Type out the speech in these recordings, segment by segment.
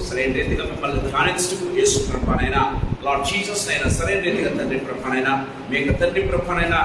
సరైన రీతిగా మిమ్మల్ని కానిస్తూ చేసుకున్న పనైనా లార్డ్ జీసస్ అయినా సరైన రీతిగా తండ్రి ప్రభానైనా మీ యొక్క తండ్రి ప్రభానైనా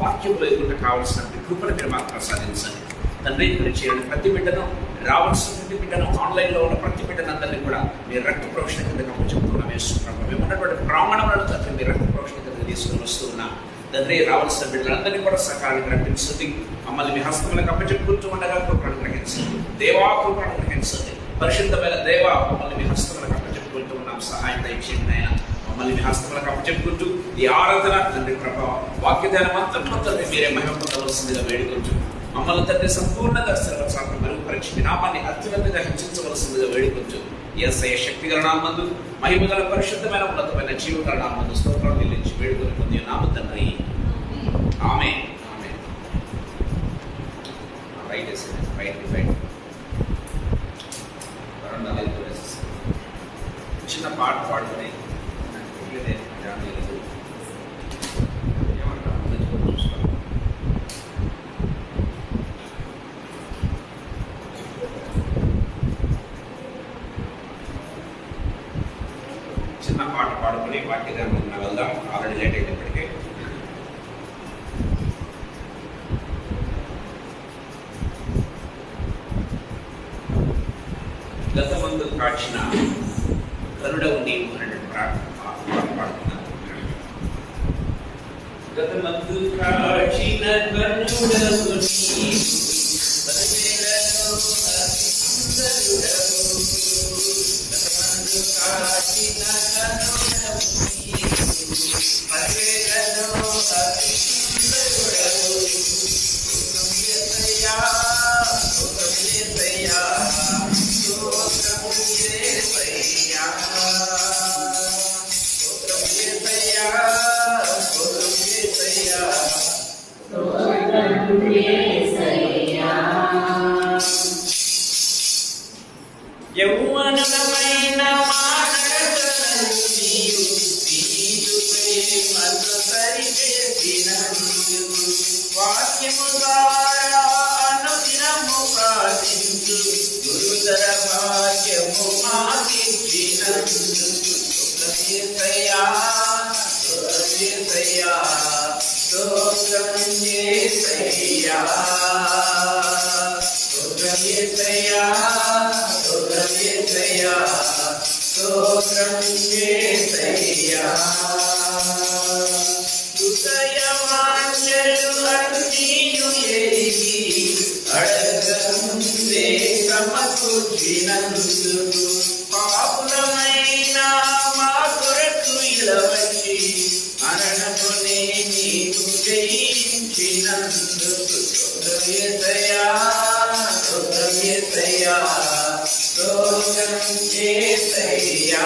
వాక్యంలో ఎదుట కావాల్సిన కృపను మీరు మాకు ప్రసాదించండి తండ్రి. మీరు చేయండి ప్రతి బిడ్డను రావాల్సిన ప్రతి బిడ్డను ఆన్లైన్లో ఉన్న ప్రతి బిడ్డను అందరినీ కూడా మీరు రక్త ప్రోక్షణ కిందగా చెప్తున్నాం వేస్తున్నాం. మేము ఉన్నటువంటి ప్రామాణములను తండ్రి మీరు రక్త ప్రోక్షణ కిందగా తీసుకుని వస్తున్నాం తండ్రి. రావాల్సిన బిడ్డలందరినీ కూడా సకాలంగా రప్పించండి. మమ్మల్ని మీ హస్తములకు అప్పచెప్పుకుంటూ ఉండగా కృపను గ్రహించండి. దేవా కృపను గ్రహించండి. పరిశుద్ధమైన దేవా మమ్మల్ని మీ హస్తములకు అప్పచెప్పుకుంటూ ఉన్నాం. సహాయం దయచేయండి ఆయన. మమ్మల్ని మీ హస్తములకు అప్పచెప్పుకుంటూ ఈ ఆరాధన తండ్రి ప్రభావం వాక్యధ్యానం అంతట్లో తండ్రి మీరే మహిమ పొందవలసిందిగా వేడుకొంటూ మమ్మల్ని తండ్రి సంపూర్ణంగా సర్వసాత్మ మెరుగుపరిచి మీ నామాన్ని అత్యున్నతంగా హెచ్చించవలసిందిగా వేడుకొంటూ యేసయ్య శక్తిగల నామందు మహిమగల పరిశుద్ధమైన ఉన్నతమైన జీవగల నామందు స్తోత్రం చెల్లించి వేడుకొని పొంది నామ తండ్రి ఆమేన్. ఆమేన్. రైట్ రైట్ చిన్న పాట పాడుకొని చిన్న పాట పాడుకొని వాక్యదానం వెళ్దాం. ఆల్రెడీ లేట్ అయితే ఇప్పటికే. గతమందు కాచిన కరుడవు నీవు అనేటువంటి పాట పాడుతున్నాను. గతమందు కాచిన కరుడవు నీవు యౌవనమైన మాటలను నీవు నీదు ప్రేమతో సరిచేసినందుకు వాక్యము ద్వారా అనుదినము ప్రార్థించు గురుతర భాగ్యము మాకిచ్చినందుకు యేసయ్యా యేసయ్యా స్తోత్రం యేసయ్యా స్తోత్రం యేసయ్యా స్తోత్రం యేసయ్యా స్తోత్రం యేసయ్యా హృదయవాంఛలు అన్నియు ఎరిగి అడగముందే సమకూర్చినందుకు పాపులమైన మా కొరకు ఇలవచ్చి మరణమునే నీకు జయించినందుకు స్తోత్రం యేసయ్యా స్తోత్రం యేసయ్యా స్తోత్రం యేసయ్యా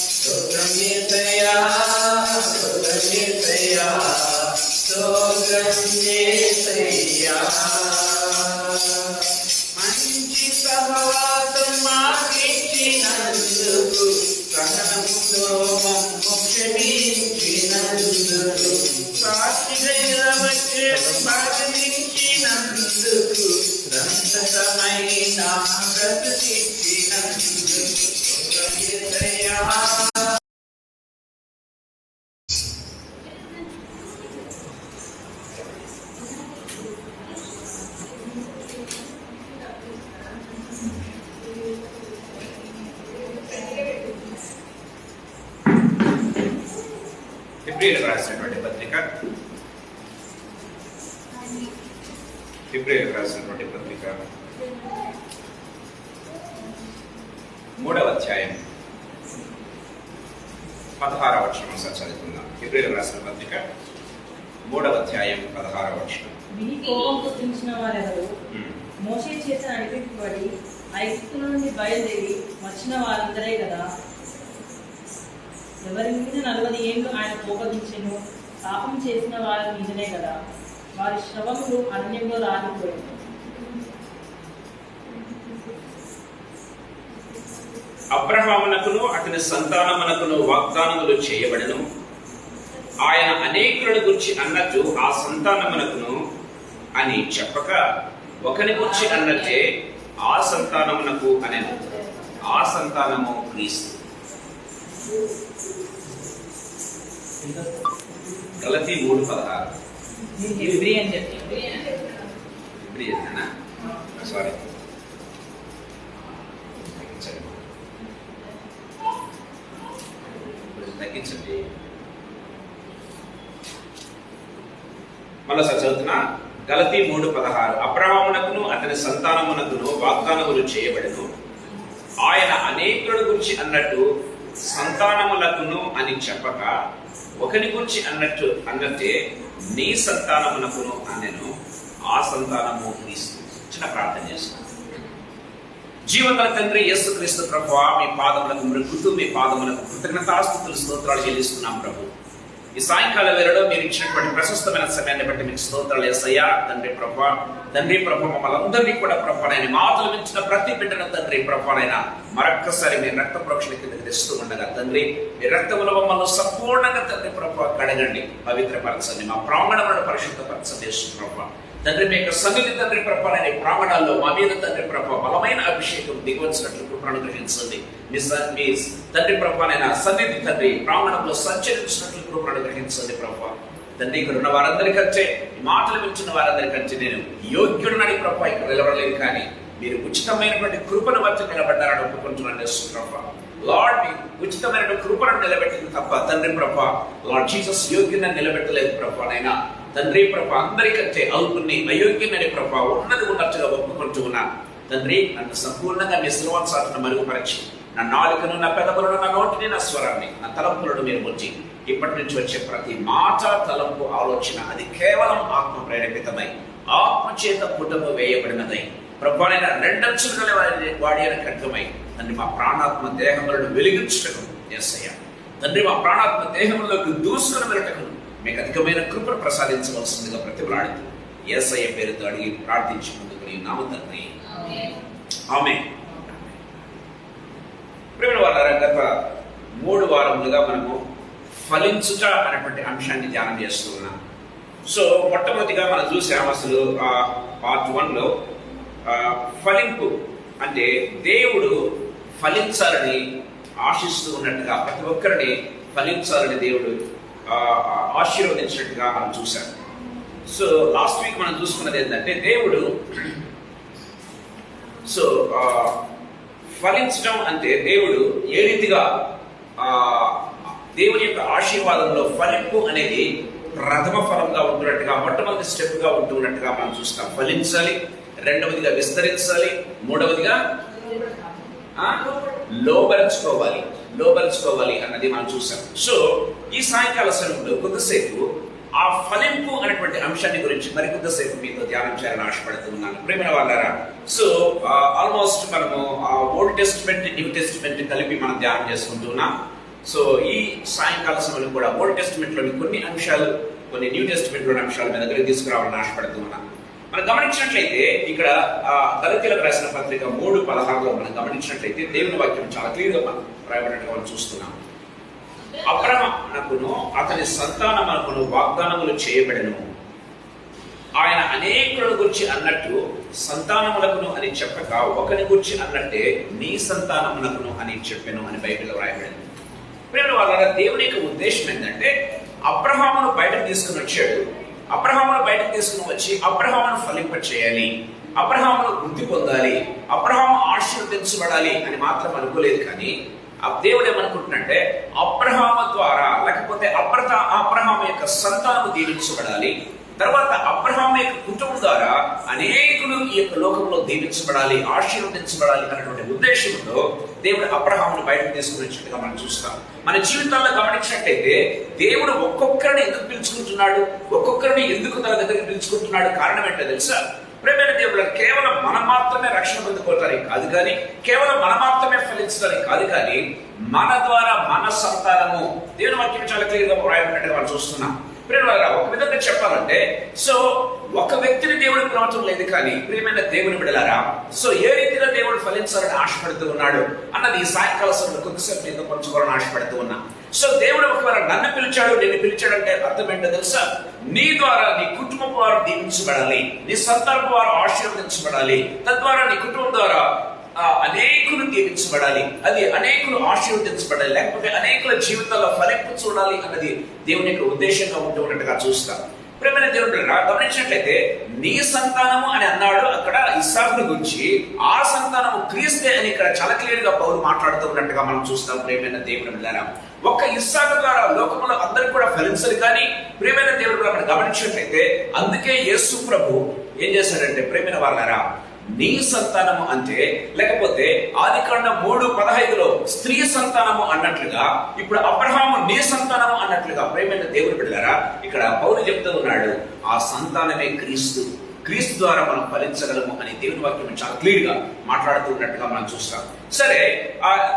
స్తోత్రం యేసయ్యా స్తోత్రం యేసయ్యా స్తోత్రం యేసయ్యా మంచి సహవాసం మాకిచ్చినందుకు సహనముతో మమ్ము క్షమించినందుకు సాక్షిగా నిలబెట్టి బాధించినందుకు సంతతమైన బ్రతుకిచ్చినందుకు స్తోత్రం యేసయ్యా. ఫిబ్రవరి రాసినటువంటి పత్రిక 3వ అధ్యాయం 16వ వచనం చదువుకుందాం. ఫిబ్రవరి రాసిన పత్రిక 3వ అధ్యాయం 16వ వచనం. విని కోపం పుట్టించిన వారెవరు మోషే చేత నడిపింపబడి ఐగుప్తు నుండి బయలుదేరి వచ్చిన వారందరే కదా. ఎవరి మీద 40 ఏళ్ళు ఆయన కోపగించెను పాపం చేసిన వారి మీదనే కదా. వారి శవములు అరణ్యంలో రాలిపోయాయి. అబ్రహామునకును అతని సంతానమునకును వాగ్దానములు చేయబడెను. ఆయన అనేకులను గురించి అన్నట్టు ఆ సంతానమునకును అని చెప్పక ఒకని గురించి అన్నట్టే ఆ సంతానమునకు అనేను. ఆ సంతానము క్రీస్తు. గలతీ 3:16. సారీ, తగ్గించండి. మళ్ళీ చదువుతున్నా. గలతీ 3:16. అబ్రహామునకును అతని సంతానమునకును వాగ్దానములు చేయబడెను. ఆయన అనేకుల గురించి అన్నట్టు సంతానములకును అని చెప్పక ఒకరి గురించి అన్నట్టే నీ సంతానమునకును అనెను. ఆ సంతానము క్రీస్తు. చిన్న ప్రార్థన చేస్తాను. జీవగల తండ్రి యేసుక్రీస్తు ప్రభువా, మీ పాదములకు మృక్కుతూ మీ పాదములకు కృతజ్ఞతాస్తుతులు స్తోత్రాలు చెల్లిస్తున్నాం ప్రభు. ఈ సాయంకాల వేళలో మీరు ఇచ్చినటువంటి ప్రశస్తమైన సమయాన్ని బట్టి మీకు స్తోత్రాలు యేసయ్యా. తండ్రి ప్రభు మమ్మల్ని అందరినీ కూడా ప్రభువైన మాటలు మించిన ప్రతి బిడ్డను తండ్రి ప్రభువైన మరొక్కసారి మీ రక్త ప్రోక్షణ కిందకి తెస్తూ ఉండగా తండ్రి మీ రక్తములో మమ్మల్ని సంపూర్ణంగా తండ్రి ప్రభు కడగండి, పవిత్రపరచండి, మా ప్రాంగణములను పరిశుద్ధపరచండి ప్రభు. తండ్రి మీ యొక్క సన్నిధి తండ్రి ప్రభువైన ప్రాంగణాల్లో మా మీద తండ్రి ప్రభు బలమైన అభిషేకం దిగవచ్చినట్లు కృపను అనుగ్రహించండి. మీ తండ్రి ప్రభువైన సన్నిధి తండ్రి ప్రాంగణంలో సంచరించినట్లు కృపను అనుగ్రహించండి ప్రభు. తండ్రి ఇక్కడ ఉన్న వారందరికంటే, మాటలు మించిన వారందరికంటే నేను యోగ్యుడనని ప్రభు ఇక్కడ నిలబడలేదు, కానీ మీరు ఉచితమైనటువంటి కృపను వచ్చి నిలబడ్డారని ఒప్పుకుంటున్నాను ప్రభు. లార్డ్, మీ ఉచితమైనటువంటి కృపను నిలబెట్టింది తప్ప తండ్రి ప్రభు లార్డ్ జీసస్ యోగ్యుని నిలబెట్టలేదు ప్రభు. నైనా తండ్రి ప్రభు అందరికంటే అల్పుని అయోగ్యుని ప్రభు ఉన్నది ఉన్నట్టుగా ఒప్పుకుంటూ ఉన్నా తండ్రి. నన్ను సంపూర్ణంగా మీ శిలువ చాటున మరుగుపరిచి నా నాలుకను, నా పెదవులను, నా నోటిని, నా స్వరాన్ని, నా తలంపులను మీరు వచ్చి ఇప్పటి నుంచి వచ్చే ప్రతి మాట, తలంపు, ఆలోచన అది కేవలం ఆత్మ ప్రేరేపితమై ఆత్మ చేత పుటము వేయబడినదై ప్రభువైన రెండంచుల వాడి అని ఖడ్గమై తండ్రి మా ప్రాణాత్మ దేహములను వెలిగించుటకు యేసయ్యా తండ్రి మా ప్రాణాత్మ దేహంలోకి దూసుకుని వెళ్ళటకు మీకు అధికమైన కృపను ప్రసాదించవలసిందిగా ప్రతిబలాడుతూ యేసయ్య పేరుతో అడిగి ప్రార్థించి ముందుకు నీ నామ తండ్రి, ఆమేన్. ప్రియమైన వారలారా, గత 3 వారములుగా మనము ఫలించుట అనేటువంటి అంశాన్ని ధ్యానం చేస్తూ ఉన్నాం. సో మొట్టమొదటిగా మనం చూసాం అసలు పార్ట్ 1లో ఫలింపు అంటే దేవుడు ఫలించాలని ఆశిస్తూ ఉన్నట్టుగా, ప్రతి ఒక్కరిని ఫలించాలని దేవుడు ఆశీర్వదించినట్టుగా మనం చూసాం. సో లాస్ట్ వీక్ మనం చూసుకున్నది ఏంటంటే దేవుడు ఫలించడం అంటే దేవుడు ఏ రీతిగా దేవుని యొక్క ఆశీర్వాదంలో ఫలింపు అనేది ప్రథమ ఫలంగా ఉంటున్నట్టుగా, మొట్టమొదటి స్టెప్ గా ఉంటున్నట్టుగా మనం చూస్తాం. ఫలించాలి, రెండవదిగా విస్తరించాలి, మూడవదిగా లోబరుచుకోవాలి అన్నది మనం చూసాం. సో ఈ సాయంకాల సమయంలో కొద్దిసేపు ఆ ఫలింపు అనేటువంటి అంశాన్ని గురించి మరి కొద్దిసేపు మీతో ధ్యానం చేయాలని ఆశపడుతున్నాను. ప్రేమైన వాళ్ళారా, సో ఆల్మోస్ట్ మనము ఓల్డ్ టెస్టిమెంట్, న్యూ టెస్టిమెంట్ కలిపి మనం ధ్యానం చేసుకుంటున్నాం. సో ఈ సాయంకాల సమయంలో కూడా ఓల్డ్ టెస్టిమెంట్ లోని కొన్ని అంశాలు, కొన్ని న్యూ టెస్టిమెంట్ లోని అంశాల మీద దగ్గర తీసుకురావాలని ఆశపడుతున్నాం. మనం గమనించినట్లయితే ఇక్కడ గలతీయులకు రాసిన పత్రిక 3:16లో మనం గమనించినట్లయితే దేవుని వాక్యం చాలా క్లియర్ గా మనం రాయబడినట్టుగా మనం చూస్తున్నాం. అబ్రహామునకును అతని సంతానమునకును వాగ్దానములు చేయబడెను. ఆయన అనేకుల గురించి అన్నట్టు సంతానములకును అని చెప్పక ఒకరి గురించి అన్నట్టే నీ సంతానమునకును అని చెప్పెను అని బైబిల్లో రాయబడింది. ప్రియమైన వాళ్ళ దేవుని యొక్క ఉద్దేశం ఏంటంటే అబ్రహామును బయటకు తీసుకుని వచ్చాడు. అబ్రహామును బయటకు తీసుకుని వచ్చి అబ్రహామును ఫలింప చేయాలి, అబ్రహామును వృద్ధి పొందాలి, అబ్రహాము ఆశీర్వదించబడాలి అని మాత్రం అనుకోలేదు. కానీ దేవుడు ఏమనుకుంటున్నట్టే అబ్రహాము ద్వారా, లేకపోతే అబ్రహాము యొక్క సంతానము దీవించబడాలి, తర్వాత అబ్రహాము యొక్క కుటుంబం ద్వారా అనేకులు ఈ యొక్క లోకంలో దీవించబడాలి, ఆశీర్వదించబడాలి అన్నటువంటి ఉద్దేశంతో దేవుడు అబ్రహామును బయటకు తీసుకుని వచ్చినట్టుగా మనం చూస్తాం. మన జీవితాల్లో గమనించినట్లయితే దేవుడు ఒక్కొక్కరిని ఎందుకు పిలుచుకుంటున్నాడు, ఒక్కొక్కరిని ఎందుకు తన దగ్గరికి పిలుచుకుంటున్నాడు, కారణం ఏంటో తెలుసా? ప్రేమైన దేవుడు కేవలం మనం మాత్రమే రక్షణ పొందుకోవటానికి కాదు, కానీ కేవలం మనం మాత్రమే ఫలించడానికి కాదు, కానీ మన ద్వారా మన సంతానము, దేవుని వాక్యం చాలా క్లియర్గా రాయబడినట్టుగా మనం చూస్తున్నాం. ప్రియమైన ఒక విధంగా చెప్పాలంటే సో ఒక వ్యక్తిని దేవుడు పిలవటం లేదు, కానీ ప్రియమైన దేవుని బిడ్డలారా సో ఏ రీతిగా దేవుడు ఫలించాలని ఆశపడుతూ ఉన్నాడు అన్నది ఈ సాయంకాల సమయంలో కొద్దిసేపు నీతో పంచుకోవాలని ఆశపడుతూ ఉన్నా. సో దేవుడు ఒకవేళ నన్ను పిలిచాడు, నేను పిలిచాడంటే అర్థం ఏంటో తెలుసా? నీ ద్వారా నీ కుటుంబం వారు దీవించబడాలి, నీ సంతానం వారు ఆశీర్వదించబడాలి, తద్వారా నీ కుటుంబం ద్వారా అనేకులు దీవించబడాలి, అది అనేకులు ఆశీర్వదించబడాలి, లేకపోతే అనేకుల జీవితాల్లో ఫలింపు చూడాలి అన్నది దేవుని యొక్క ఉద్దేశంగా ఉంటున్నట్టుగా చూస్తాం. ప్రియమైన దేవుడు గమనించినట్లయితే నీ సంతానము అని అన్నాడు అక్కడ ఇస్సాకును గురించి, ఆ సంతానము క్రీస్తే అని ఇక్కడ చాలా క్లియర్ గా పౌలు మాట్లాడుతూ ఉన్నట్టుగా మనం చూస్తాం. ప్రియమైన దేవుని బిడ్డలారా, ఒక్క ఇస్సాకు ద్వారా లోకంలో అందరూ కూడా ఫలించాలి. కానీ ప్రియమైన దేవుడు మనం గమనించినట్లయితే అందుకే యేసు ప్రభు ఏం చేశాడంటే, ప్రియమైన వాళ్ళారా నీ సంతానము అంటే, లేకపోతే ఆదికాండం 3:15 స్త్రీ సంతానము అన్నట్లుగా ఇప్పుడు అబ్రహాము నీ సంతానము అన్నట్లుగా ప్రియమైన దేవుని బిడ్డలారా ఇక్కడ పౌలు చెప్తూ ఉన్నాడు, ఆ సంతానమే క్రీస్తు. క్రీస్తు ద్వారా మనం ఫలించగలము అని దేవుని వాక్యం చాలా క్లియర్ గా మాట్లాడుతూ ఉన్నట్టుగా మనం చూస్తాం. సరే,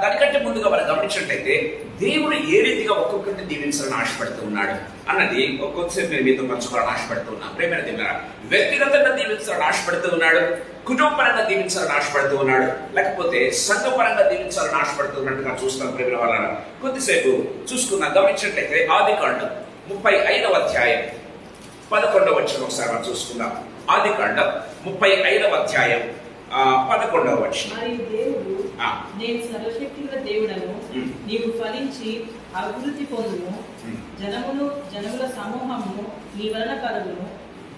దానికంటే ముందుగా మనం గమనించినట్లయితే దేవుడు ఏ రీతిగా ఒక్కొక్కరిని దీవించాలని ఆశపడుతూ ఉన్నాడు అన్నది ఒక్కొక్కసేపు నేను మీతో పంచుకోవాలని ఆశపడుతూ ఉన్నాను. ప్రేమైన దేవుడా, వ్యక్తిగతంగా దీవించాలని ఆశపడుతూ ఉన్నాడు, కుటుంబపరంగా దీవించాలని ఆశపడుతూ ఉన్నాడు, లేకపోతే సంఘపరంగా దీవించాలని ఆశపడుతూ ఉన్నట్టుగా చూస్తాం. ప్రేమైన వాళ్ళ కొద్దిసేపు చూసుకున్నా గమనించినట్లయితే ఆదికాండం 35వ అధ్యాయం 11వ వచనం ఒకసారి మనం చూసుకుందాం. ఆదికాండం 35వ అధ్యాయం 11వ వచనం. నేను సర్వశక్తిగల దేవుడను, నీవు ఫలించి అభివృద్ధి పొందును, జనముల సమూహమును నీ వలన కలుగును,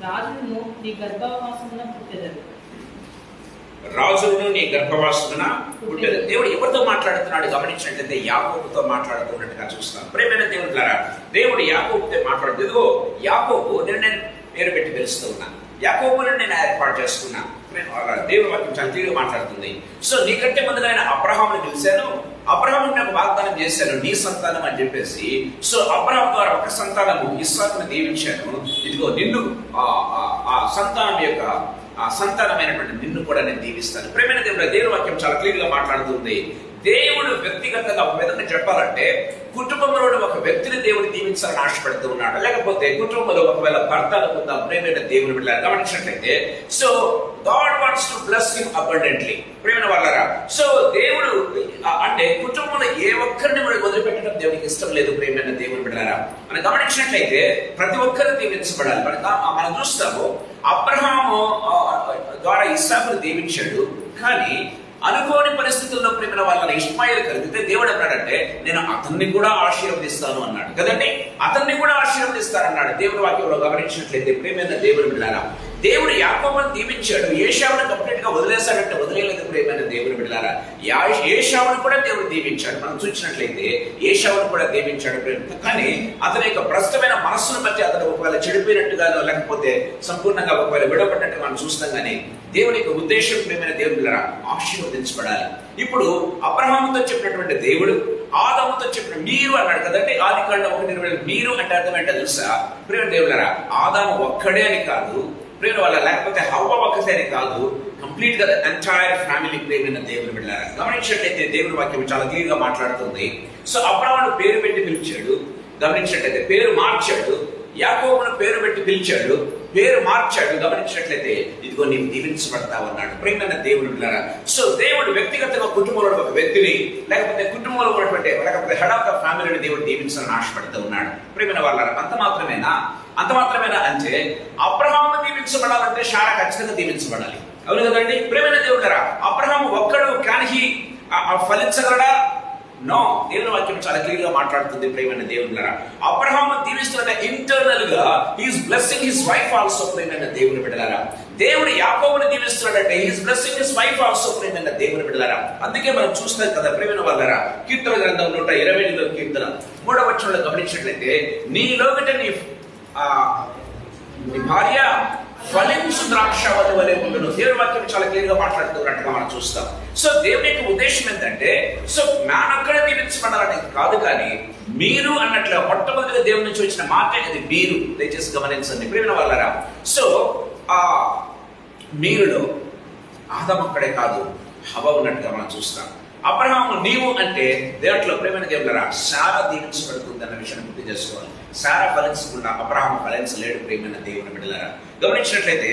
రాజులను నీ గర్భవాసమున పుట్టెదరు. రాజులను నీ గర్భవాసమున పుట్టెదరు. దేవుడు ఎవరితో మాట్లాడుతున్నాడు గమనించినట్లయితే యాకోబుతో మాట్లాడుతున్నట్టుగా చూస్తాం. ప్రియమైన దేవుడులారా, దేవుడు యాకోబుతో మాట్లాడుతూ, ఇదిగో యాకోబు నేను పేరు పెట్టి పిలుస్తూ ఉన్నాను, యాకోబును నేను ఏర్పాటు చేసుకున్నా. దేవుని వాక్యం చాలా తీరుగా మాట్లాడుతుంది. సో నీకంటే ముందుగా ఆయన అబ్రహాముని పిలిచాను, అబ్రహాముని నాకు వాగ్దానం చేశాను నీ సంతానం అని చెప్పేసి. సో అబ్రహాం ద్వారా ఒక సంతానము ఇస్సాకును దీవించాను, ఇదిగో నిన్ను ఆ సంతానం యొక్క సంతానమైనటువంటి నిన్ను కూడా నేను దీవిస్తాను. ప్రేమైన దేవుని వాక్యం చాలా క్లియర్ గా మాట్లాడుతుంది. దేవుడు వ్యక్తిగతంగా ఒక విధంగా చెప్పాలంటే కుటుంబంలో ఒక వ్యక్తిని దేవుడు దీవించాలని ఆశపడుతూ ఉన్నాడు, లేకపోతే కుటుంబంలో ఒకవేళ భర్త అనుకుందా ప్రేమైన దేవుని బిడ్డలారా గమనించినట్లయితే so God wants to bless him abundantly. ప్రేమైన వాళ్ళారా, సో దేవుడు అంటే కుటుంబంలో ఏ ఒక్కరిని వదిలిపెట్టడం దేవునికి ఇష్టం లేదు. ప్రేమైన దేవుని బిడ్డలారా మనం గమనించినట్లయితే ప్రతి ఒక్కరు దీవించబడాలి. మనం చూస్తాము అబ్రహాము ద్వారా ఇస్సాకును దీవించాడు, కానీ అనుకోని పరిస్థితుల్లో ప్రేమ వాళ్ళని ఇష్మాయిల్ కలిగితే దేవుడు అన్నాడంటే నేను అతన్ని కూడా ఆశీర్వదిస్తాను అన్నాడు కదండి, అతన్ని కూడా ఆశీర్వదిస్తానన్నాడు. దేవుడి వాక్యంలో గమనించినట్లయితే ప్రేమైన దేవుని బిడ్డలారా, దేవుడు యాకోబును దీవించాడు, ఏశావును కంప్లీట్ గా వదిలేశాడంటే వదిలేదు. ప్రేమైన దేవుని బిడ్డలారా, ఏశావును కూడా దేవుడు దీవించాడు. మనం చూసినట్లయితే ఏశావును కూడా దీవించాడు, కానీ అతని యొక్క ప్రస్తుతమైన మనస్సును బట్టి అతను ఒకవేళ చెడిపోయినట్టుగానో లేకపోతే సంపూర్ణంగా ఒకవేళ విడవబడినట్టు మనం చూస్తాం. కానీ దేవుని యొక్క ఉద్దేశం ప్రేమైన దేవుని బిడ్డలారా ఆశీర్వదించబడాలి. ఇప్పుడు అబ్రహాముతో చెప్పినటువంటి దేవుడు ఆదాముతో చెప్పిన మీరు అన్నాడు కదండి, ఆదికాండం 1:20 మీరు అంటే అర్థం ఏంటో తెలుసా? ప్రేమ దేవులారా, ఆదాము ఒక్కడే అని కాదు, ప్రేమ వాళ్ళ లేకపోతే హవ్వ ఒక్కటే అని కాదు, కంప్లీట్ గా ఎంటైర్ ఫ్యామిలీ ప్రేమైన దేవుని బిడ్డలారా గమనించినట్లయితే దేవుని వాక్యం చాలా క్లియర్ గా మాట్లాడుతుంది. సో అబ్రహామును పేరు పెట్టి పిలిచాడు, గమనించినట్లయితే పేరు మార్చాడు, యాకోబును పేరు పెట్టి పిలిచాడు, పేరు మార్చాడు. గమనించినట్లయితే ఇదిగో నీవు దీవించబడతావు అన్నాడు. ప్రేమైన దేవుని బిడ్డలారా, సో దేవుడు వ్యక్తిగతంగా కుటుంబంలో ఒక వ్యక్తిని లేకపోతే కుటుంబంలో ఉన్నటువంటి లేకపోతే హెడ్ ఆఫ్ ద ఫ్యామిలీని దేవుడు దీవించాలని ఆశపడుతూ ఉన్నాడు. ప్రేమైన వాళ్ళారా, అంత మాత్రమేనా అంటే అబ్రహాము దీవించబడాలంటే శారా ఖచ్చితంగా దీవించబడాలి, అవును కదండి? ప్రేమైన దేవుడారా, అబ్రహాము ఒక్కడు కానీ ఫలించగలడా? నో. దేవుని వాక్యం చాలా క్లియర్ గా మాట్లాడుతుంది. ప్రేమైన దేవునిలారా, అబ్రహాము దీవిస్తున్న ఇంటర్నల్ గా he's blessing his wife also. ప్రేమైన దేవుని బిడ్డలారా, దేవుడు యాకోబుని దీవిస్తున్నాడంటే he's blessing his wife also. ప్రేమైన దేవుని బిడ్డలారా, అందుకే మనం చూస్తాం కదా ప్రేమైన వాళ్ళారా, కీర్తన గ్రంథం 128వ కీర్తన 3వ వచనంలో గమనించినట్లయితే నీలోగట నీ భార్య ఫలించు ద్రాక్షవల్లి వలె ఉండును. దేవుని వాక్యం చాలా క్లియర్ గా మాట్లాడుతున్నట్టుగా మనం చూస్తాం. సో దేవుని యొక్క ఉద్దేశం ఏంటంటే సో నానొక్కడే దీవించబడాలని కాదు, కానీ మీరు అన్నట్లు మొట్టమొదటిగా దేవుని నుంచి వచ్చిన మాట ఇది మీరు. దయచేసి గమనించండి ప్రేమైన వాళ్ళారా. సో మీరులో ఆదాము ఒక్కడే కాదు, హవ్వ ఉన్నట్టుగా మనం చూస్తాం. అబ్రహాము నీవు అంటే దేంట్లో ప్రేమైన దేవులారా శారా దీవించబడుతుంది అన్న విషయాన్ని గుర్తు చేసుకోవాలి. శారా ఫలించకుండా అబ్రహాము ఫలించలేడు ప్రేమైన దేవుని బిడ్డలారా. గమనించినట్లయితే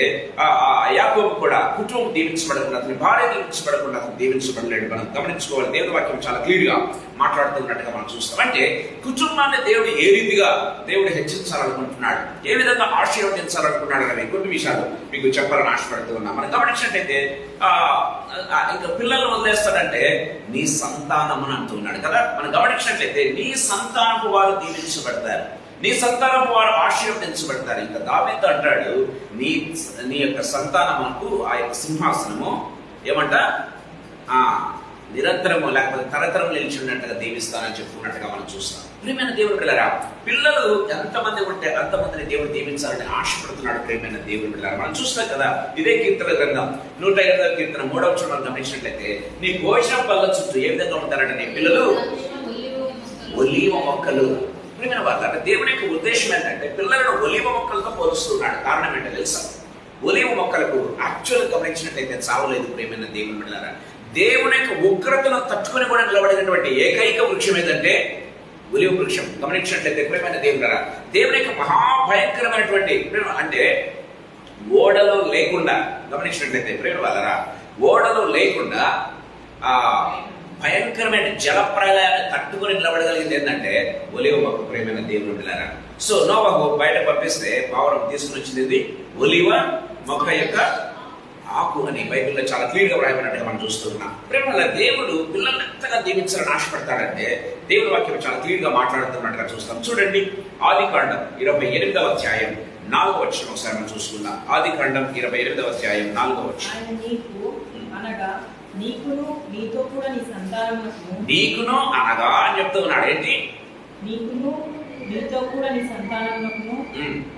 యాకోబు కూడా కుటుంబం దీవించబడకుండా, అతని భార్య దీవించబడకుండా అతను దీవించబడలేడు. మనం గమనించుకోవాలి. దేవుని వాక్యం చాలా క్లియర్ గా మాట్లాడుతున్నట్టుగా మనం చూస్తాం. అంటే కుటుంబాన్ని దేవుడు ఏ రీతిగా దేవుడు హెచ్చించాలనుకుంటున్నాడు, ఏ విధంగా ఆశీర్వదించాలనుకున్నాడు అనే కొన్ని విషయాలు మీకు చెప్పాలని ఆశపడుతూ ఉన్నాం. మనం గమనించినట్లయితే ఇంకా పిల్లలు వదిలేస్తాడంటే నీ సంతానమును అంటున్నాడు కదా. మనం గమనించినట్లయితే నీ సంతానపు వారు దీవించబడతారు, నీ సంతానపు వారు ఆశీర్వదించబడతారు. ఇంకా దావీదు అంటాడు నీ యొక్క సంతానమునకు ఆ యొక్క సింహాసనము ఏమంట నిరంతరము లేకపోతే తరతరం నిలిచి ఉన్నట్టుగా దీవిస్తానని చెప్పుకున్నట్టుగా మనం చూస్తాం. ప్రియమైన దేవుడు బిడ్డలారా, పిల్లలు ఎంతమంది ఉంటే అంతమందిని దేవుడు దీవించాలని ఆశపడుతున్నాడు. ప్రియమైన దేవుడు బిడ్డలారా, మనం చూస్తాం కదా. ఇదే కీర్తన గ్రంథం 105వ కీర్తన 3వ వచనం గమనించినట్లయితే నీ భోజనం బల్ల చుట్టూ ఏ విధంగా ఉంటారంటే నీ పిల్లలు ఒలీవ మొక్కలు. ప్రియమైన వాళ్ళు అంటే దేవుని యొక్క ఉద్దేశం ఏంటంటే పిల్లలను ఒలీవ మొక్కలతో పోలుస్తున్నాడు. కారణం ఏంటో తెలుసా? ఒలీవ మొక్కలకు యాక్చువల్ గమనించినట్లయితే చావలేదు. ప్రియమైన దేవుని బిడ్డలారా, దేవుని యొక్క ఉగ్రతను తట్టుకుని కూడా నిలబడినటువంటి ఏకైక వృక్షం ఏదంటే ఒలీవ వృక్షం. గమనించినట్లయితే ప్రియమైన దేవులారా, దేవుని యొక్క మహాభయంకరమైనటువంటి అంటే ఓడలో లేకుండా గమనించినట్లయితే ప్రేమ వాళ్ళరా ఓడలో లేకుండా భయంకరమైన జల ప్రళయాన్ని తట్టుకుని నిలబడగలిగింది ఏంటంటే ఒలీవ మొక్క. ప్రేమైన దేవుని బిడ్డలారా, సో నోవహు బయట పంపిస్తే పావురం తీసుకుని వచ్చింది ఒలీవ మొక్క యొక్క ఆకు అని బైబిల్లో చాలా క్లియర్ గా వ్రాయబడినట్టుగా మనం చూస్తున్నాం. ప్రేమ దేవుడు పిల్లల్ని ఎంతగా దీవించాలని ఆశపడతాడంటే దేవుడి వాక్యం చాలా క్లియర్ గా మాట్లాడుతున్నట్టుగా చూస్తాం. చూడండి, ఆదికాండం 28వ అధ్యాయం 4వ వచనం ఒకసారి మనం చూసుకుందాం. ఆదికాండం 28వ అధ్యాయం 4వ వచనం. నీకును నీతో కూడా నీ సంతానమునకు, నీకును అనగా అని చెప్తూ ఉన్నాడు. ఏంటి? నీకును నీతో కూడా నీ సంతానమునకు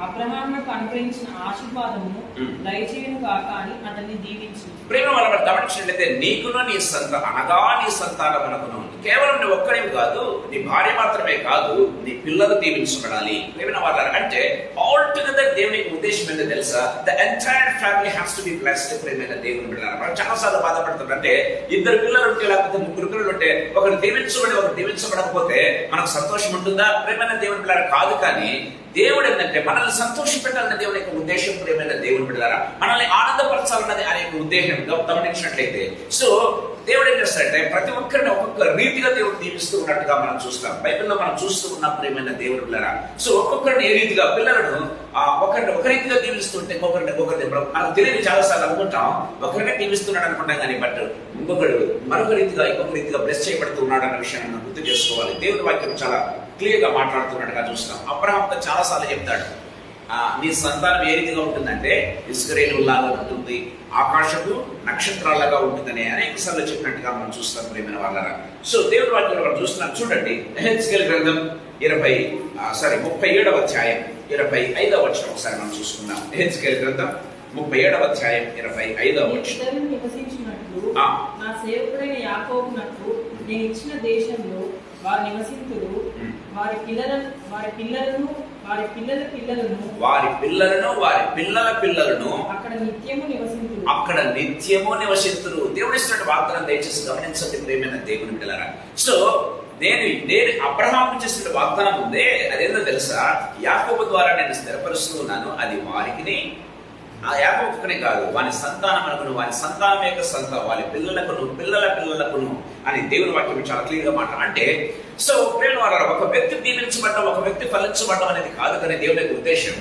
అబ్రహామునకు అనుగ్రహించిన ఆశీర్వాదము దయచేయును కాక అని అతన్ని దీవించు. ప్రేమ వాళ్ళ గమనించినట్లయితే నీకును నీ అనగా నీ సంతానమునకును, కేవలం నువ్వు ఒక్కడివి కాదు, నీ భార్య మాత్రమే కాదు, నీ పిల్లలు దీవించబడాలి. ప్రేమ వాళ్ళ అంటే ఆల్ టుగెదర్ దేవునికి ఉద్దేశం ఏంటో తెలుసా? The entire family has to be blessed. ప్రేమైన దేవుని బిడ్డలారా, మనం చాలా సార్లు బాధపడుతుంది. అంటే ఇద్దరు పిల్లలు ఉంటే లేకపోతే ముగ్గురు పిల్లలు ఉంటే ఒకరు దీవించబడి ఒకరు దీవించబడకపోతే మనకు సంతోషం ఉంటుందా? ప్రేమైన దేవుని బిడ్డలారా కాదు. కానీ దేవుడు ఏంటంటే మనల్ని సంతోష పెట్టాలన్న దేవుని యొక్క ఉద్దేశం. ప్రేమైన దేవుని బిడ్డలారా, మనల్ని ఆనందపరచాలన్నది ఆయన యొక్క ఉద్దేశం గమనించినట్లయితే. సో దేవుడు ఏం చేస్తాడంటే ప్రతి ఒక్కరిని ఒక్కొక్క రీతిగా దేవుడు దీవిస్తూ ఉన్నట్టుగా మనం చూస్తాం. బైబిల్లో మనం చూస్తూ ఉన్నాం. ప్రేమైన దేవుని బిడ్డలారా, సో ఒక్కొక్కరిని ఏ రీతిగా పిల్లలను ఒకరిని ఒక రీతిగా దీవిస్తుంటే ఇంకొకరిని మనకు తెలియని చాలా సార్లు అనుకుంటాం ఒకరినే దీవిస్తున్నాడు అనుకుంటాం కానీ బట్ ఇంకొకరు మరొక రీతిగా బ్లెస్ చేయబడుతూ ఉన్నాడు అన్న విషయాన్ని మనం గుర్తు చేసుకోవాలి. దేవుని వాక్యం చాలా క్లియర్ గా మాట్లాడుతున్నట్టుగా చూస్తాం. అబ్రహాముతో చాలా సార్లు చెప్తాడు నీ సంతానం ఏ రీతిగా ఉంటుందంటే ఇసుక రేణువులాగా ఉంటుంది, ఆకాశపు నక్షత్రాలుగా ఉంటుందని అనేక సార్లు చెప్పినట్టుగా మనం చూస్తాం. ప్రేమైన వాళ్ళరా, సో దేవుడి వాక్యంలో మనం చూస్తున్నాం. చూడండి, ఎహెజ్కేలు గ్రంథం 37వ అధ్యాయం 25వ వచనం ఒకసారి మనం చూసుకుందాం. ఎహెజ్కేలు గ్రంథం 37వ అధ్యాయం 25వ వచనం. నివసించినట్లు నా సేవకుడైన యాకోబునకు నేను ఇచ్చిన దేశంలో వారు నివసింతురు, వారి పిల్లలను వారి పిల్లల పిల్లలను అక్కడ నిత్యము నివసింతురు. దేవుడు ఇస్తున్న వాగ్దానం దయచేసి గమనించండి ప్రేమైన దేవుని బిడ్డలారా. సో నేను అబ్రహాము చేసిన వాగ్దానం ఉందే అదేందో తెలుసా? యాకోబు ద్వారా నేను స్థిరపరుస్తూ ఉన్నాను. అది వారికి ఆ యాకోబుకునే కాదు, వాని సంతానమునకును, వాని సంతానం యొక్క వారి పిల్లలకును పిల్లల పిల్లలకును అని దేవుని వాక్యం చాలా క్లియర్ గా మాట. అంటే సో ప్రేమ వారు ఒక వ్యక్తి దీవించబడ్డం, ఒక వ్యక్తి ఫలించబడ్డం అనేది కాదు కానీ దేవుని యొక్క ఉద్దేశం.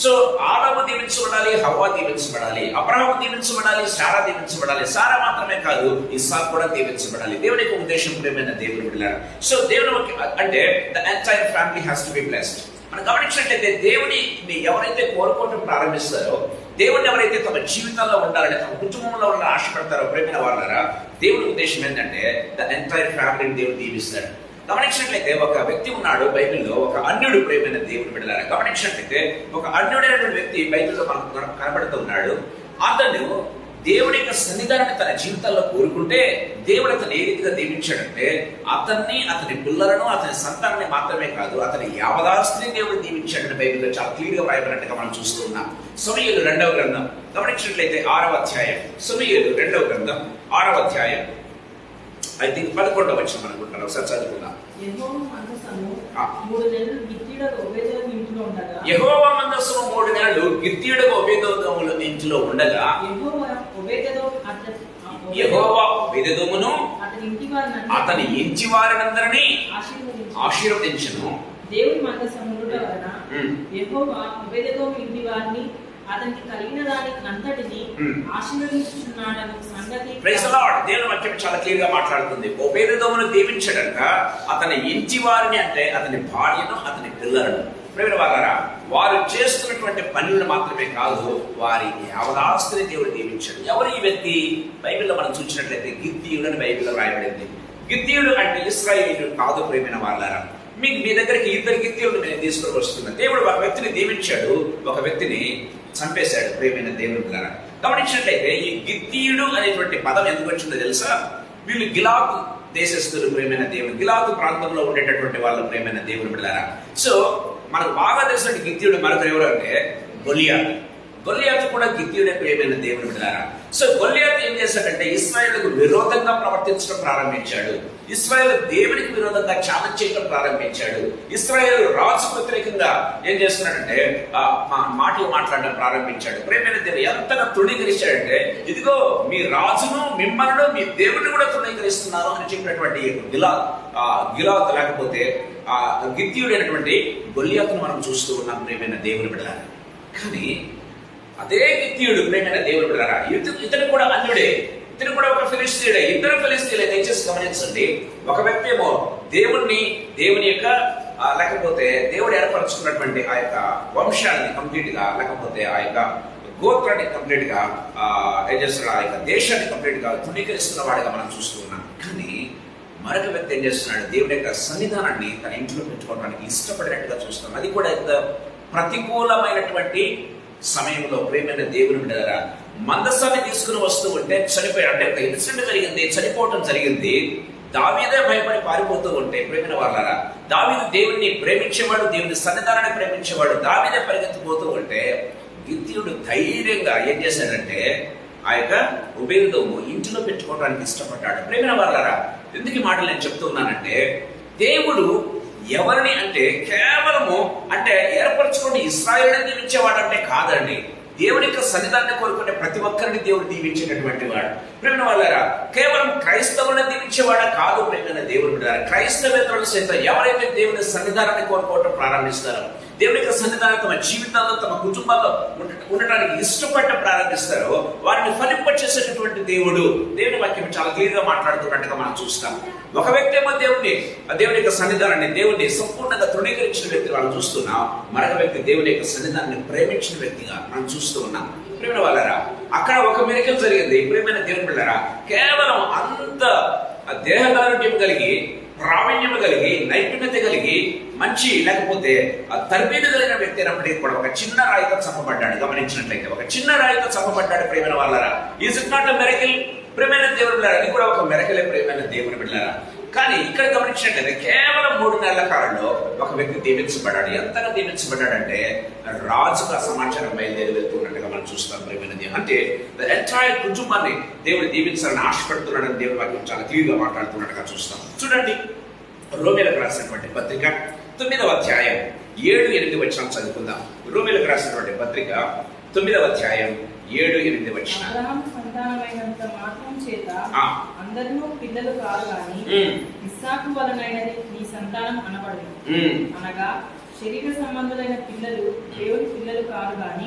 సో ఆదాము దీవించబడాలి, హవ్వ దీవించబడాలి, అబ్రహాము దీవించబడాలి, సారా దీవించబడాలి. సారా మాత్రమే కాదు, ఇస్సాకు కూడా దీవించబడాలి. దేవుని యొక్క ఉద్దేశం ప్రేమైన దేవుని బిడ్డలారా. సో దేవుని అంటే the entire family has to be blessed. మనం గమనించినట్లయితే దేవుని ఎవరైతే కోరుకోవటం ప్రారంభిస్తారో, దేవుడిని ఎవరైతే తమ జీవితాల్లో ఉండాలని తమ కుటుంబంలో ఉండాలని ఆశపడతారో ప్రేమైన వాళ్ళారా, దేవుడి ఉద్దేశం ఏంటంటే ద ఎంటైర్ ఫ్యామిలీని దేవుడు దీవిస్తాడు. గమనించినట్లయితే ఒక వ్యక్తి ఉన్నాడు బైబిల్లో, ఒక అన్యుడు. ప్రేమైన దేవుని బిడ్డలారా, గమనించినట్లయితే ఒక అన్యుడైనటువంటి వ్యక్తి బైబిల్లో మనకు కనబడుతూ ఉన్నాడు. అతను దేవుడి యొక్క సన్నిధానాన్ని తన జీవితాల్లో కోరుకుంటే దేవుడు అతను ఏ రీతిగా దీవించాడంటే అతన్ని, అతని పిల్లలను, అతని సంతానాన్ని మాత్రమే కాదు అతని యావదాస్తిని దేవుడు దీవించాడని బైబిల్లో చాలా క్లియర్ గా వ్రాయబడినట్టుగా మనం చూస్తూ ఉన్నాం. సమూయేలు 2వ గ్రంథం గమనించినట్లయితే 6వ అధ్యాయం, సమూయేలు 2వ గ్రంథం 6వ అధ్యాయం ఐ థింక్ 11వ వచనం అనుకుంటాను, ఒకసారి చదువుకుందాం. యెహోవా మందసము 3 నెలలు గిత్తీయుడకు ఓబేదెదోము ఇంటిలో ఉండగా, యెహోవా మందసము 3 నెలలు గిత్తీయుడకు ఓబేదెదోము ఇంటిలో ఉండగా, యెహోవా ఓబేదెదోమును అతని ఇంటి వారినందరినీ ఆశీర్వదించును. దేవుని మందసము ఉండుట వలన యెహోవా ఓబేదెదోము ఇంటి వారిని అతనికి కలిగిన దాని అంతటిని ఆశీర్వదించుచున్నాడని సంగతి. Praise the Lord. దేవుని వాక్యం చాలా క్లియర్ గా మాట్లాడుతుంది. ఓబేదెదోమును దీవించడంట అతని ఇంటి వారిని, అంటే అతని భార్యను, అతని పిల్లలను. ప్రియమైన వారలారా, వారు చేస్తున్నటువంటి పనులను మాత్రమే కాదు, వారి యావదాస్తిని దేవుడు దీవించాడు. ఎవరు ఈ వ్యక్తి? బైబిల్లో మనం చూసినట్లయితే గిత్తీయుడు అని బైబిల్లో రాయబడింది. గిత్తీయుడు అంటే ఇశ్రాయేలీయుడు కాదు. ప్రియమైన వారలారా, మీ దగ్గరికి 2 గిత్తీయులను నేను తీసుకొని వస్తున్నాను. దేవుడు ఒక వ్యక్తిని దీవించాడు, ఒక వ్యక్తిని చంపేశాడు. ప్రియమైన దేవుని పిల్లరా, గమనించినట్లయితే ఈ గిత్తీయుడు అనేటువంటి పదం ఎందుకు వచ్చిందో తెలుసా? వీళ్ళు గిలాదు దేశస్థులు. ప్రియమైన దేవుడు, గిలాదు ప్రాంతంలో ఉండేటటువంటి వాళ్ళ ప్రియమైన దేవుని పిల్లరా. సో మనకు బాగా తెలిసిన గిత్తీయుడు మరొకరు ఎవరు అంటే గొలియాతు. గొలియాతు కూడా గిత్తీయుడే. ప్రియమైన దేవుని బిడ్డలారా, సో గొలియాతు ఏం చేశాడంటే ఇశ్రాయేలుకు విరోధంగా ప్రవర్తించడం ప్రారంభించాడు. ఇశ్రాయేలు దేవునికి విరోధంగా ఛాలెంజ్ చేయడం ప్రారంభించాడు. ఇశ్రాయేలు రాజుకు వ్యతిరేకంగా ఏం చేస్తున్నాడంటే మాటలు మాట్లాడడం ప్రారంభించాడు. ప్రియమైన దేవుడు ఎంతగా తృణీకరించాడంటే, ఇదిగో మీ రాజును, మిమ్మల్ని, మీ దేవుడిని కూడా తృణీకరిస్తున్నారు అని చెప్పినటువంటి గిలాదు లేకపోతే గిత్తీయుడైనటువంటి గొలియాతును మనం చూస్తూ ఉన్నాం. ప్రియమైన దేవుని బిడ్డలారా, కానీ అదే గిత్తీయుడు ప్రియమైన దేవుని బిడ్డలారా, ఇతను కూడా అన్యుడే, ఇతను కూడా ఒక ఫిలిస్తీయుడే. 2 ఫిలిస్తీయులే. దయచేసి గమనించండి. ఒక వ్యక్తి ఏమో దేవుని యొక్క లేకపోతే దేవుడు ఏర్పరచుకున్నటువంటి ఆ యొక్క వంశాన్ని కంప్లీట్ గా, లేకపోతే ఆ యొక్క గోత్రాన్ని కంప్లీట్ గా ఏం చేస్తున్నాడు, ఆ యొక్క దేశాన్ని కంప్లీట్ గా తృణీకరిస్తున్న వాడిగా మనం చూస్తూ ఉన్నాం. కానీ మరొక వ్యక్తి ఏం చేస్తున్నాడు, దేవుని యొక్క సన్నిధానాన్ని తన ఇంట్లో పెట్టుకోవడానికి ఇష్టపడినట్టుగా చూస్తాం. అది కూడా ఎంత ప్రతికూలమైనటువంటి సమయంలో. ప్రియమైన దేవుని బిడ్డలారా, మందసాన్ని తీసుకుని వస్తూ ఉంటే చనిపోయాడు. అంటే ఒక ఇన్సిడెంట్ జరిగింది, చనిపోవటం జరిగింది. దావీదే భయపడి పారిపోతూ ఉంటే, ప్రియమైన వారలారా, దావీదు దేవుడిని ప్రేమించేవాడు, దేవుని సన్నిధానాన్ని ప్రేమించేవాడు. దావీదే పరిగెత్తిపోతూ ఉంటే గిత్తీయుడు ధైర్యంగా ఏం చేశాడంటే ఆ యొక్క ఓబేదెదోము ఇంటిలో పెట్టుకోవడానికి ఇష్టపడ్డాడు. ప్రియమైన వారలారా, ఎందుకు ఈ మాటలు నేను చెప్తున్నానంటే, దేవుడు ఎవరిని అంటే కేవలము అంటే ఏర్పరచుకుని ఇశ్రాయేలుని దీవించేవాడు అంటే కాదండి. దేవుని యొక్క సన్నిధానాన్ని కోరుకునే ప్రతి ఒక్కరిని దేవుడు దీవించేటటువంటి వాడు. ప్రియమైన వారలారా, కేవలం క్రైస్తవులను దీవించేవాడా కాదు. ప్రియమైన దేవుని బిడ్డలారా, క్రైస్తవేతరులు సైతం ఎవరైతే దేవుని సన్నిధానాన్ని కోరుకోవటం ప్రారంభిస్తారో, దేవుని యొక్క సన్నిధానం తమ జీవితాల్లో, తమ కుటుంబాల్లో ఉండటానికి ఇష్టపడటం ప్రారంభిస్తారో, వారిని ఫలింపచేసేటటువంటి దేవుడు. దేవుని వాక్యం చాలా క్లియర్ గా మాట్లాడుతున్నట్టుగా మనం చూస్తాం. ఒక వ్యక్తి ఏమో దేవుని యొక్క సన్నిధానాన్ని, దేవుడిని సంపూర్ణంగా తృణీకరించిన వ్యక్తి మనం చూస్తున్నాం. మరొక వ్యక్తి దేవుని యొక్క సన్నిధానాన్ని ప్రేమించిన వ్యక్తిగా మనం చూస్తూ ఉన్నాం. ప్రియమైన వాళ్ళారా, అక్కడ ఒక మిరకల్ జరిగింది. ప్రియమైన దేవుని బిడ్డలారా, కేవలం అంత దేహదారుణ్యం కలిగి, ప్రావీణ్యం కలిగి, నైపుణ్యత కలిగి, మంచి లేకపోతే తర్బీదు కలిగిన వ్యక్తి అయినప్పటికీ కూడా ఒక చిన్న రాయితో చంపబడ్డాడు. గమనించినట్లయితే ఒక చిన్న రాయితో చంపబడ్డాడు. ప్రియమైన వాళ్ళారా, is it not a miracle? ప్రియమైన దేవుని బిడ్డలారా, అది కూడా ఒక మిరకలే. ప్రియమైన దేవుని బిడ్డలారా, కానీ ఇక్కడ గమనించినట్లయితే కేవలం 3 నెలల కాలంలో ఒక వ్యక్తి దీవించబడ్డాడు. ఎంతగా దీవించబడ్డాడంటే రాజుకు ఆ సమాచారం బయలుదేరి వెళ్తున్నట్టుగా మనం చూస్తాం. ప్రియమైన దేవుడు అంటే ఎంటైర్ కుటుంబాన్ని దేవుడు దీవించాలని ఆశపడుతున్నాడని దేవుడి వాక్యం చాలా క్లియర్ గా మాట్లాడుతున్నట్టుగా చూస్తాం. చూడండి, రోమీలకు రాసినటువంటి పత్రిక 9వ అధ్యాయం 7-8 వచనం చదువుకుందాం. రోమీలకు రాసినటువంటి పత్రిక 9వ అధ్యాయం 7-8 వచనం. సంతానమైనంత మాత్రం చేత అందరూ పిల్లలు కాదు గాని ఇస్సాకు వలనైనది నీ సంతానం అనబడును. అనగా శరీర సంబంధులైన పిల్లలు దేవుని పిల్లలు కాదు గాని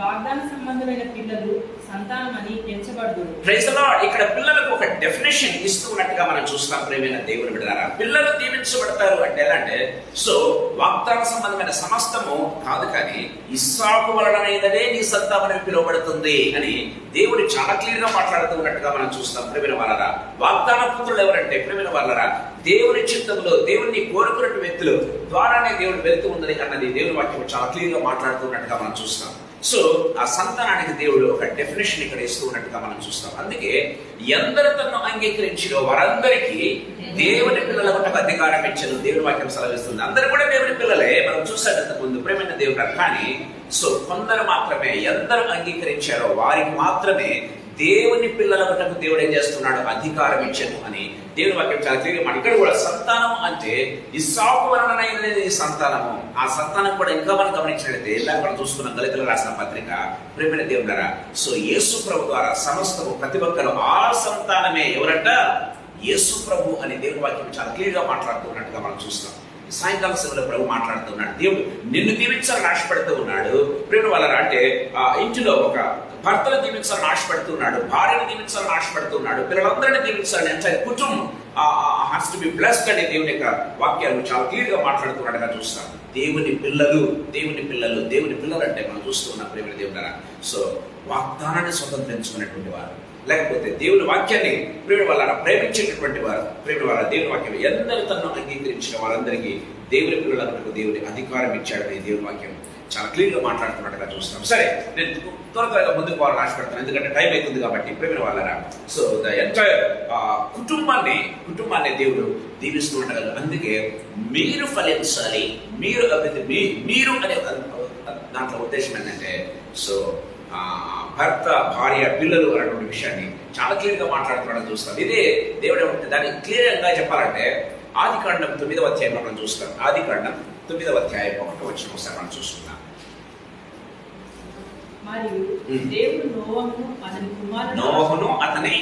వాగ్దాన సంబంధులైన పిల్లలు సంతానం అని ఎంచబడుదు. Praise the lord. ఇక్కడ పిల్లలకు ఒక డెఫినేషన్ ఇస్తూ ఉన్నట్టుగా మనం చూస్తాం. ప్రియమైన దేవుని బిడ్డలారా, పిల్లలు దీవించబడతారు అంటే ఎలా అంటే, సో వాగ్దాన సంబంధమైన సమస్తము కాదు, కానీ ఇస్సాకు వలనైనదే నీ సంతానం అని పిలువబడుతుంది అని దేవుడు చాలా క్లియర్ గా మాట్లాడుతూ ఉన్నట్టుగా మనం చూస్తాం. ప్రియమైన వారలారా, వాగ్దాన పుత్రులు ఎవరంటే, ప్రియమైన వారలారా, దేవుని చిత్తంలో దేవుడిని కోరుకున్న వ్యక్తులు ద్వారానే దేవుడు వెళ్తూ ఉందని అన్నది దేవుని వాక్యం చాలా క్లియర్ గా మాట్లాడుతున్నట్టుగా మనం చూస్తాం. సో ఆ సంతానానికి దేవుడు ఒక డెఫినేషన్ ఇక్కడ ఇస్తూ ఉన్నట్టుగా మనం చూస్తాం. అందుకే ఎందరు తనను అంగీకరించినో వారందరికీ దేవుని పిల్లలకు అధికారం ఇచ్చారు దేవుని వాక్యం సెలవిస్తుంది. అందరూ కూడా దేవుని పిల్లలే, మనం చూసాం ముందు. ప్రేమైన దేవుడు కానీ సో కొందరు మాత్రమే, ఎందరు అంగీకరించారో వారికి మాత్రమే దేవుని పిల్లలకు దేవుడు ఏం చేస్తున్నాడు, అధికారం ఇచ్చాను అని దేవుని వాక్యం చాలా క్లియర్గా మాట. ఇక్కడ కూడా సంతానం అంటే ఇస్సాకు వలనైనది సంతానము. ఆ సంతానం కూడా ఇంకా మనం గమనించినట్లయితే ఇందాక మనం చూసుకున్నాం గలతీయులకు రాసిన పత్రిక, ప్రేమైన దేవుడారా. సో యేసు ప్రభు ద్వారా సమస్తము ప్రతి ఒక్కరు ఆ సంతానమే. ఎవరంట? యేసు ప్రభు అని దేవుని వాక్యం చాలా క్లియర్గా మాట్లాడుతున్నట్టుగా మనం చూస్తాం. సాయంకాల సమయంలో ప్రభు మాట్లాడుతున్నాడు. దేవుడు నిన్ను దీవించాలని ఆశపడుతూ ఉన్నాడు. ప్రేమ వల్ల అంటే ఇంటిలో ఒక భర్తను దీవించాలని ఆశపడుతున్నాడు, భార్యను దీవించాలని ఆశపడుతున్నాడు, పిల్లలందరినీ దీవించాలని అంటే కుటుంబం హాస్ టు బి బ్లెస్డ్ అని దేవుని యొక్క వాక్యాలు చాలా క్లియర్ గా మాట్లాడుతున్నట్టుగా చూస్తాం. దేవుని పిల్లలు, దేవుని పిల్లలు, దేవుని పిల్లలు అంటే మనం చూస్తూ ఉన్నాం ప్రేమ దేవుడారా. సో వాగ్దానాన్ని స్వతంత్రించుకున్నటువంటి వారు, లేకపోతే దేవుని వాక్యాన్ని ప్రేమ వల్ల ప్రేమించేటటువంటి వారు, ప్రేమ వల్ల దేవుని వాక్యం ఎందరు తను అంగీకరించిన వారందరికీ దేవుని పిల్లలకు దేవుని అధికారం ఇచ్చాడని దేవుని వాక్యం చాలా క్లియర్ గా మాట్లాడుతున్నట్టుగా చూస్తాం. సరే, నేను త్వరగా ముందుకు పోవాలని ఆశపడతాను, ఎందుకంటే టైం అవుతుంది కాబట్టి. ప్రేమ వాళ్ళరా, సో ద ఎంటైర్ కుటుంబాన్ని దేవుడు దీవిస్తూ ఉండగలరు. అందుకే మీరు ఫలించాలి, మీరు అభివృద్ధి, మీరు అనే దాంట్లో ఉద్దేశం ఏంటంటే, సో భర్త, భార్య, పిల్లలు అనేటువంటి విషయాన్ని చాలా క్లియర్ గా మాట్లాడుతున్నాడని చూస్తాం. ఇదే దేవుడు దాన్ని క్లియర్ గా చెప్పాలంటే ఆదికాండం 9వ అధ్యాయంలో మనం చూస్తాం. ఆదికాండం 9వ అధ్యాయం 1వ వచనం ఒకసారి మనం చూస్తున్నాం. మరియు దేవుడు నోవహును అతని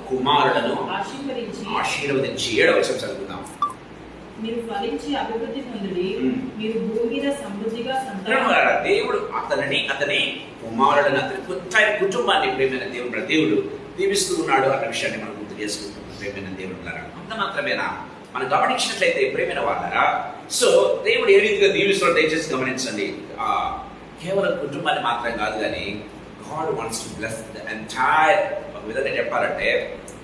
కుమారులను ఆశీర్వదించి 7వ వచనం చదువుకుందాం. మీరు ఫలించి అభివృద్ధి పొందుడి, మీరు భూమి మీద సమృద్ధిగా దేవుడు అతని కుమారులను, అతని కుటుంబాన్ని ప్రేమైన దేవుడు దీవిస్తూ ఉన్నాడు అన్న విషయాన్ని మనం గుర్తు చేసుకుంటున్నాం. ప్రేమైన దేవుడు అంత మాత్రమేనా? మనం గమనించినట్లయితే ప్రేమైన వాళ్ళరా, సో దేవుడు ఏ రీతిగా దీవిస్తున్నాడో దయచేసి గమనించండి. కేవలం కుటుంబాన్ని మాత్రం కాదు, కానీ God wants to bless the entire. ఒక విధంగా చెప్పాలంటే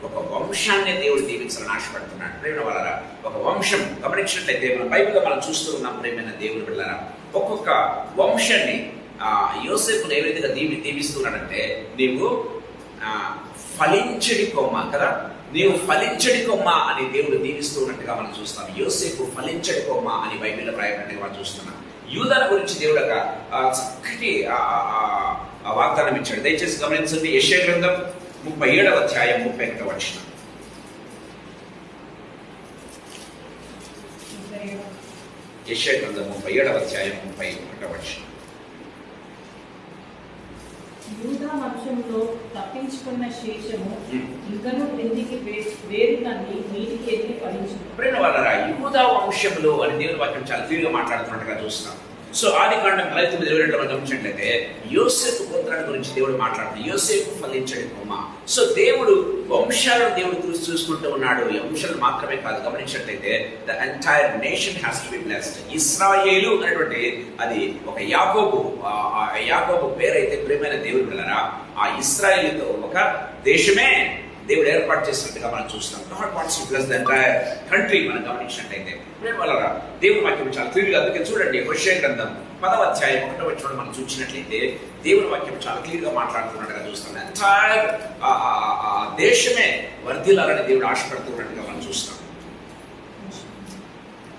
ఒక వంశాన్ని దేవుడు దీవించాలని ఆశపడుతున్నాడు. ప్రేమ వాళ్ళరా, ఒక వంశం గమనించినట్లయితే మనం బైబిల్లో మనం చూస్తూ ఉన్నాం. ప్రేమైన దేవుడు పిల్లరా, ఒక్కొక్క వంశాన్ని యోసేపును ఏ విధంగా దీవిస్తున్నాడంటే, నీవు ఫలించడి కొమ్మ కదా, నీవు ఫలించడి కొమ్మ అని దేవుడు దీవిస్తూ ఉన్నట్టుగా మనం చూస్తాం. యోసేపు ఫలించడి కొమ్మ అని బైబిల్లో రాయబడినట్టుగా మనం చూస్తున్నాం. యూదాల గురించి దేవుడు ఒక చక్కటి వాగ్దానం ఇచ్చాడు. దయచేసి గమనించండి. యెషయా గ్రంథం 37వ అధ్యాయం 31వ వచనం. యెషయా గ్రంథం 37వ అధ్యాయం 31వ వచనం. యూదా వంశంలో తప్పించుకున్న శేషము ఇంకను క్రిందికి వేరు తన్ని నీటికి ఎత్తి ఫలించును. ప్రేమ వాళ్ళరా, యూదా వంశంలో అని దేవుని వాక్యం చాలా క్లియర్గా మాట్లాడుతున్నట్టుగా చూస్తాం. సో ఆదికాండం 19:22 మనం గమనించినట్లయితే యోసేపు గోత్రాన్ని గురించి దేవుడు మాట్లాడుతున్నాడు. యోసేపు ఫలించడి కొమ్మ. సో దేవుడు వంశాలను దేవుడు చూసుకుంటూ ఉన్నాడు. వంశాలు మాత్రమే కాదు, గమనించినట్లయితే the entire nation has to be blessed. ఇశ్రాయేలు అనేటువంటి అది ఒక యాకోబు పేరైతే ప్రేమైన దేవుడు పిల్లరా, ఆ ఇశ్రాయేలుతో ఒక దేశమే దేవుడు ఏర్పాటు చేసినట్టుగా మనం చూస్తాం. God wants to bless the entire country. మనం గమనించినట్లయితే ప్రేమ వాళ్ళరా, దేవుని వాక్యం చాలా క్లియర్గా, అందుకే చూడండి హోషేయ గ్రంథం 10వ అధ్యాయం 1వ వచనం మనం చూసినట్లయితే దేవుని వాక్యం చాలా క్లియర్గా మాట్లాడుతున్నట్టుగా చూస్తాం. ఎంటైర్ దేశమే వర్ధిల్లాలని దేవుడు ఆశపడుతున్నట్టుగా మనం చూస్తాం.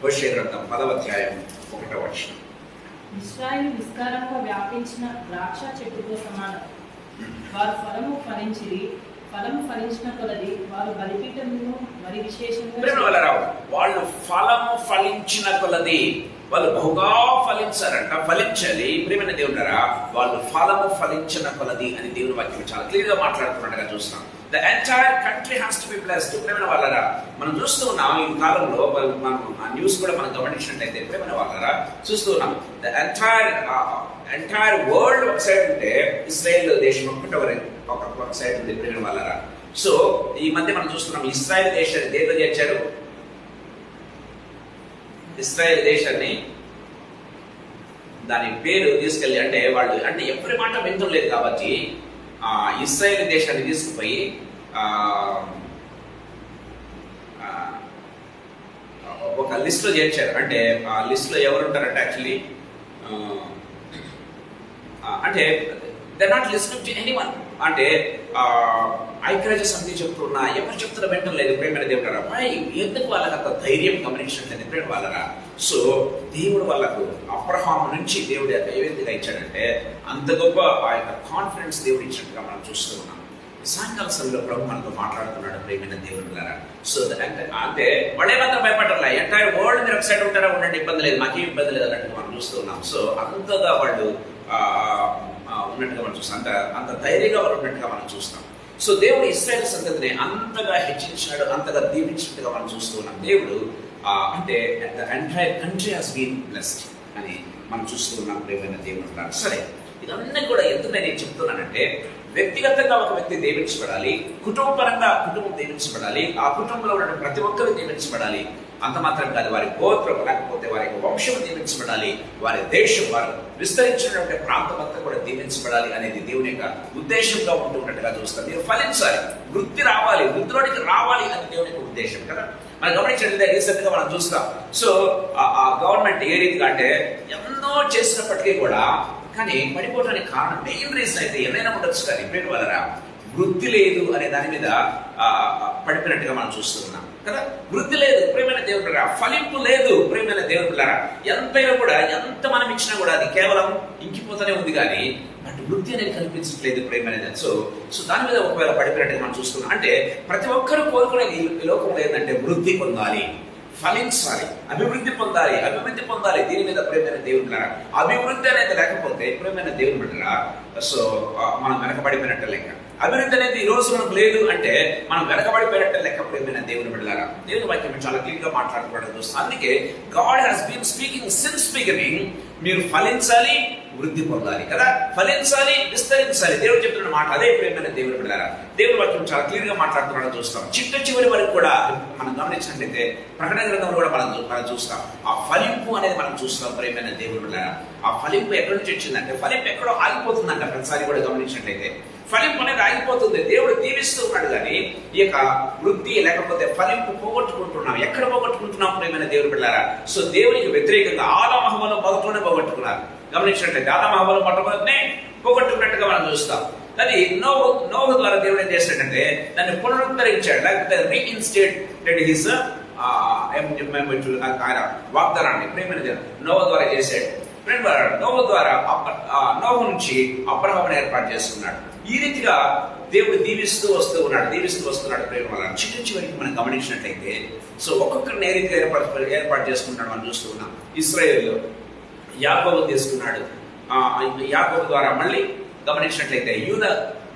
హోషేయ గ్రంథం 10వ అధ్యాయం 1వ వచనం. ఇశ్రాయేలు విస్తారంగా వ్యాపించిన ద్రాక్ష చెట్టుతో సమానం. వారు ఫలము ఫలించిన కొలది వారు బలిపీఠమును మరి విశేషంగా వాళ్ళు ఫలము ఫలించిన కొలది వాళ్ళు బహుగా ఫలించాలి. ప్రేమైన దేవుడారా, వాళ్ళు ఫలము ఫలించిన కొలది అని దేవుని వాక్యం చాలా క్లియర్ గా మాట్లాడుతున్నట్టుగా చూస్తాం. The entire country has to be blessed. ప్రేమైన వాళ్ళరా, మనం చూస్తూ ఉన్నాం ఈ కాలంలో, మనం ఆ న్యూస్ కూడా మనం గమనించినట్లయితే ప్రేమైన వాళ్ళరా చూస్తూ ఉన్నాం. ద ఎంటైర్ వరల్డ్ ఒక సైడ్ ఉంటే ఇశ్రాయేల్ దేశం ఒక సైడ్ ఉంది ప్రేమైన వాళ్ళరా. సో ఈ మధ్య మనం చూస్తున్నాం ఇశ్రాయేల్ దేశాన్ని దేంట్లో చేర్చారు. ఇశ్రాయేల్ దేశాన్ని దాని పేరు తీసుకెళ్ళి, అంటే వాళ్ళు అంటే ఎవరి మాట వింటలేదు కాబట్టి ఇశ్రాయేల్ దేశాన్ని తీసుకుపోయి ఒక లిస్ట్ లో చేర్చారు. అంటే ఆ లిస్ట్ లో ఎవరు ఉంటారంటే యాక్చువల్లీ అంటే they not listening to anyone. అంటే ఐక్యరాజ్య సమితి చెప్తున్నా ఎవరు చెప్తున్నా వింటం లేదు. ప్రేమైన దేవుడారా, ఎందుకు వాళ్ళకి అంత ధైర్యం గమనించట్లేదు ప్రేమ వాళ్ళరా. సో దేవుడు వాళ్ళకు అబ్రహాము నుంచి దేవుడు ఏ విధంగా ఇచ్చాడంటే అంత గొప్ప ఆ యొక్క కాన్ఫిడెన్స్ దేవుడు ఇచ్చినట్టుగా మనం చూస్తూ ఉన్నాం. సాయంకాల సమయంలో ప్రభు మనతో మాట్లాడుతున్నాడు ప్రేమైన దేవుని ద్వారా. సో అంటే వాళ్ళే మాత్రం భయపడాలి, ఎంటైర్ వరల్డ్ మీరు ఒక సైడ్ ఉంటారా ఉండండి, ఇబ్బంది లేదు, మాకేం ఇబ్బంది లేదు అన్నట్టుగా మనం చూస్తూ ఉన్నాం. సో అంతగా వాళ్ళు ఉన్నట్టుగా మనం చూస్తాం, అంత ధైర్యంగా వాళ్ళు ఉన్నట్టుగా మనం చూస్తాం. సో దేవుడు ఇశ్రాయేలు సంతతిని అంతగా హెచ్చించినాడు, అంతగా దీవించినట్టుగా మనం చూస్తూ ఉన్నాం. దేవుడు అంటే the entire country has been blessed అని మనం చూస్తూ ఉన్నాం ప్రేమైన దేవుని ద్వారా. సరే, ఇదన్నీ కూడా ఎందుకు నేను చెప్తున్నానంటే, వ్యక్తిగతంగా ఒక వ్యక్తి దీవించబడాలి, కుటుంబపరంగా కుటుంబం దీవించబడాలి, ఆ కుటుంబంలో ఉన్న ప్రతి ఒక్కరు దీవించబడాలి. అంత మాత్రం కాదు, వారి గోత్రం లేకపోతే వారి వంశం దీవించబడాలి, వారి దేశం, వారు విస్తరించినటువంటి ప్రాంతం అంతా కూడా దీవించబడాలి అనేది దేవుని యొక్క ఉద్దేశంగా ఉంటున్నట్టుగా చూస్తాం. మీరు ఫలించాలి, వృద్ధి రావాలి, వృద్ధిలోనికి రావాలి అని దేవుని యొక్క ఉద్దేశం కదా. మనం గమనించండి, రీసెంట్ గా మనం చూస్తాం. సో ఆ గవర్నమెంట్ ఏ రీతిగా అంటే ఎన్నో చేసినప్పటికీ కూడా కానీ పడిపోవడానికి కారణం, మెయిన్ రీజన్ అయితే ఏమైనా ఉండొచ్చు కానీ ఇప్పుడు వలన వృద్ధి లేదు అనే దాని మీద పడిపోయినట్టుగా మనం చూస్తున్నాం కదా. వృద్ధి లేదు ప్రేమైన దేవుని బిడ్డలారా, ఫలింపు లేదు ప్రేమైన దేవుని బిడ్డలారా. ఎంతైనా కూడా ఎంత మనం ఇచ్చినా కూడా అది కేవలం ఇంకిపోతూనే ఉంది కానీ బట్ వృద్ధి అనేది కనిపించట్లేదు ప్రేమైన. సో దాని మీద ఒకవేళ పడిపోయినట్టుగా మనం చూస్తున్నాం. అంటే ప్రతి ఒక్కరు కోరుకునేది ఈ లోకంలో ఏంటంటే వృద్ధి పొందాలి, ఫలించాలి, అభివృద్ధి పొందాలి. దీని మీద ప్రేమైన దేవుని బిడ్డలారా, అభివృద్ధి అనేది లేకపోతే ప్రేమైన దేవుని బిడ్డలారా సో మనం వెనకబడిపోయినట్టు లెక్క. అభివృద్ధి అనేది ఈ రోజు మనకు లేదు అంటే మనం వెనకబడిపోయినట్టు లెక్క ప్రేమైన దేవుని బిడ్డలారా. దేవుని వాక్యం చాలా క్లియర్ గా మాట్లాడుకోవడం చూస్తాం. అందుకే God has been speaking since beginning, మీరు ఫలించాలి, వృద్ధి పొందాలి కదా, ఫలించాలి, విస్తరించాలి. దేవుడు చెప్తున్న మాట అదే ప్రేమైన దేవుని బిడ్డలారా. దేవుని వాక్యం చాలా క్లియర్ గా మాట్లాడుతున్నాడో చూస్తాం. చివరి వరకు కూడా మనం గమనించినట్లయితే ప్రకటన గ్రంథంలో కూడా మనం చూస్తాం. ఆ ఫలింపు అనేది మనం చూస్తాం ప్రేమైన దేవుని బిడ్డలారా. ఆ ఫలింపు ఎక్కడి నుంచి వచ్చిందంటే, ఫలింపు ఎక్కడో ఆగిపోతుందంట. ప్రతిసారి కూడా గమనించినట్లయితే ఫలింపు అనేది ఆగిపోతుంది. దేవుడు దీవిస్తూ ఉన్నాడు కానీ ఈ యొక్క వృద్ధి లేకపోతే ఫలింపు పోగొట్టుకుంటున్నాం. ఎక్కడ పోగొట్టుకుంటున్నాం ప్రేమైన దేవుని బిడ్డలారా? సో దేవునికి వ్యతిరేకంగా ఆదాము హవ్వలు మొదట్లోనే పోగొట్టుకున్నారు. గమనించినట్లయితే ఆదాము హవ్వలు మొట్టమొదటినే పోగొట్టుకున్నట్టుగా మనం చూస్తాం. అది నోహు ద్వారా దేవుడు ఏం చేసినట్టంటే దాన్ని పునరుద్ధరించాడు, లేకపోతే రీఇన్స్టేటెడ్ హిస్ ఆయన వాగ్దానాన్ని ప్రేమైన దేవుడు నోహు ద్వారా చేశాడు. నోహు ద్వారా నోహు నుంచి అబ్రహామును ఏర్పాటు చేస్తున్నాడు. ఈ రీతిగా దేవుడు దీవిస్తూ వస్తున్నాడు ప్రేమ వల్ల. చివరికి మనం గమనించినట్లయితే సో ఒక్కొక్కరిని ఏ రీతిగా ఏర్పాటు చేసుకుంటాడు మనం చూస్తూ ఉన్నాం. ఇశ్రాయేలు యాకోబు తీసుకున్నాడు, యాకోబు ద్వారా మళ్ళీ గమనించినట్లయితే యూదా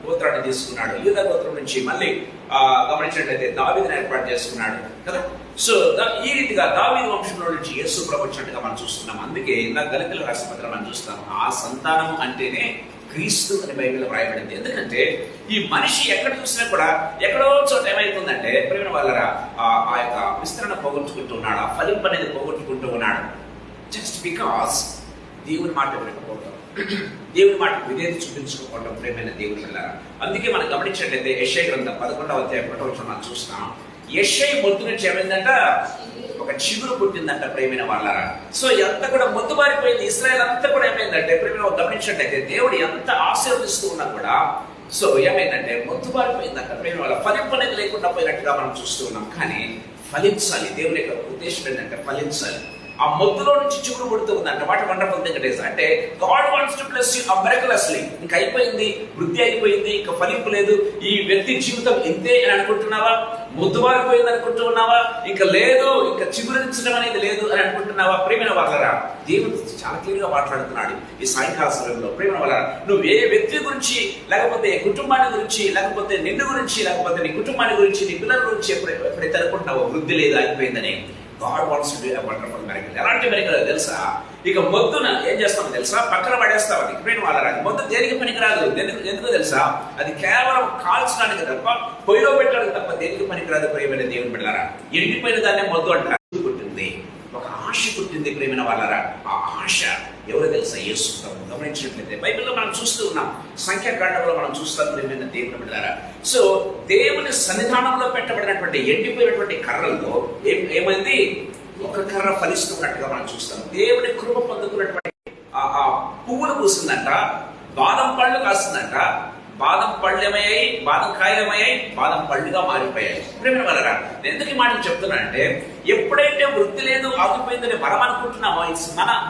గోత్రాన్ని తీసుకున్నాడు, యూదా గోత్రం నుంచి మళ్ళీ గమనించినట్లయితే దావీదుని ఏర్పాటు చేసుకున్నాడు కదా. సో ఈ రీతిగా దావీదు వంశంలో నుంచి యేసు ప్రభు వచ్చినట్టుగా మనం చూస్తున్నాం. అందుకే ఇందాక గలతీయుల రాసిన పత్రం మనం చూస్తాం, ఆ సంతానం అంటేనే క్రీస్తు అని బైబిల్లో వ్రాయబడింది. ఎందుకంటే ఈ మనిషి ఎక్కడ చూసినా కూడా ఎక్కడో చోట ఏమైతుందంటే ప్రేమ వాళ్ళ ఆ యొక్క విస్తరణ పోగొట్టుకుంటూ ఉన్నాడు, ఆ ఫలింపు అనేది పోగొట్టుకుంటూ ఉన్నాడు. జస్ట్ బికాస్ దేవుని మాట వినకపోవడం, దేవుని మాట విధేయత చూపించుకోవడం ప్రేమైన దేవుని పిల్లరా. అందుకే మనం గమనించినట్లయితే యెషయా గ్రంథం 11వ అధ్యాయం 1వ వచనం మనం చూస్తాం. యెషయా మొద్దు నుంచి ఏమైందంట, ఒక చిగురు పుట్టిందంట ప్రేమైన వాళ్ళరా. సో ఎంత కూడా మొద్దు మారిపోయింది. ఇశ్రాయేల్ అంతా కూడా ఏమైందంటే ప్రేమ గమనించినట్లయితే దేవుడు ఎంత ఆశీర్వదిస్తూ ఉన్నా కూడా సో ఏమైందంటే మొద్దు మారిపోయిందంట ప్రేమ వాళ్ళ. ఫలింపు అనేది లేకుండా పోయినట్టుగా మనం చూస్తూ ఉన్నాం. కానీ ఫలించాలి, దేవుని యొక్క ఉద్దేశం ఏంటంటే ఫలించాలి. ఆ మొద్దులో నుంచి చిగురు పుడుతూ ఉందంట. వాటి వండర్ఫుల్ థింగ్ ఇట్ ఈస్. అంటే God wants to bless you miraculously. ఇంకా అయిపోయింది, వృద్ధి అయిపోయింది, ఇంకా ఫలింపు లేదు, ఈ వ్యక్తి జీవితం ఇంతే అని అనుకుంటున్నావా? మొద్దుబారిపోయింది అనుకుంటూ ఉన్నావా? ఇంకా లేదు, ఇంకా చిగురించడం అనేది లేదు అని అనుకుంటున్నావా? ప్రేమైన వాళ్ళరా, దేవుడు చాలా క్లియర్ గా మాట్లాడుతున్నాడు ఈ సాయంకాల సమయంలో. ప్రేమైన వాళ్ళరా, నువ్వు ఏ వ్యక్తి గురించి, లేకపోతే కుటుంబాన్ని గురించి, లేకపోతే నిన్ను గురించి, లేకపోతే నీ కుటుంబాన్ని గురించి, నీ పిల్లల గురించి ఎప్పుడైతే అనుకుంటున్నావో వృద్ధి లేదు, అయిపోయిందని, God wants to do a wonderful miracle. ఎలాంటి మెరికల్ తెలుసా? ఇక మొద్దున ఏం చేస్తామో తెలుసా? పక్కన పడేస్తాం. అది ఇప్పుడు వాళ్ళ మొద్దు దేనికి పనికిరాదు. ఎందుకో తెలుసా? అది కేవలం కాల్చడానికి తప్ప, పొయ్యిలో పెట్టడానికి తప్ప దేనికి పనికిరాదు ప్రేమైన దేవుని బిడ్డలారా. ఎండిపోయిన దాన్నే మొద్దు అంటారు. పుట్టింది ఒక ఆశ, పుట్టింది ప్రేమైన వాళ్ళరా. ఆ ఆశ ఎవరు తెలుసా? యేసు ప్రభు. గమనించినట్లయితే బైబిల్లో మనం చూస్తూ ఉన్నాం, సంఖ్యాకాండంలో మనం చూస్తాం ప్రేమైన దేవుని బిడ్డలారా. సో దేవుని సన్నిధానంలో పెట్టబడినటువంటి ఎండిపోయినటువంటి కర్రల్లో ఏమైంది? ఒక కర్ర ఫలిస్తున్నట్టుగా మనం చూస్తాం. దేవుని కృప పొందుకున్నటువంటి ఆ పువ్వులు పూసిందంట, బాదం పళ్ళు కాస్తుందంట. బాదం పళ్ళేమయ్యాయి, బాదం కాయలమయ్యాయి, బాదం పళ్ళుగా మారిపోయాయి. ప్రేమ వలరా, ఎందుకు ఈ మాటలు చెప్తున్నా అంటే, ఎప్పుడైతే వృద్ధి లేదు, ఆగిపోయిందని మనం అనుకుంటున్నామో,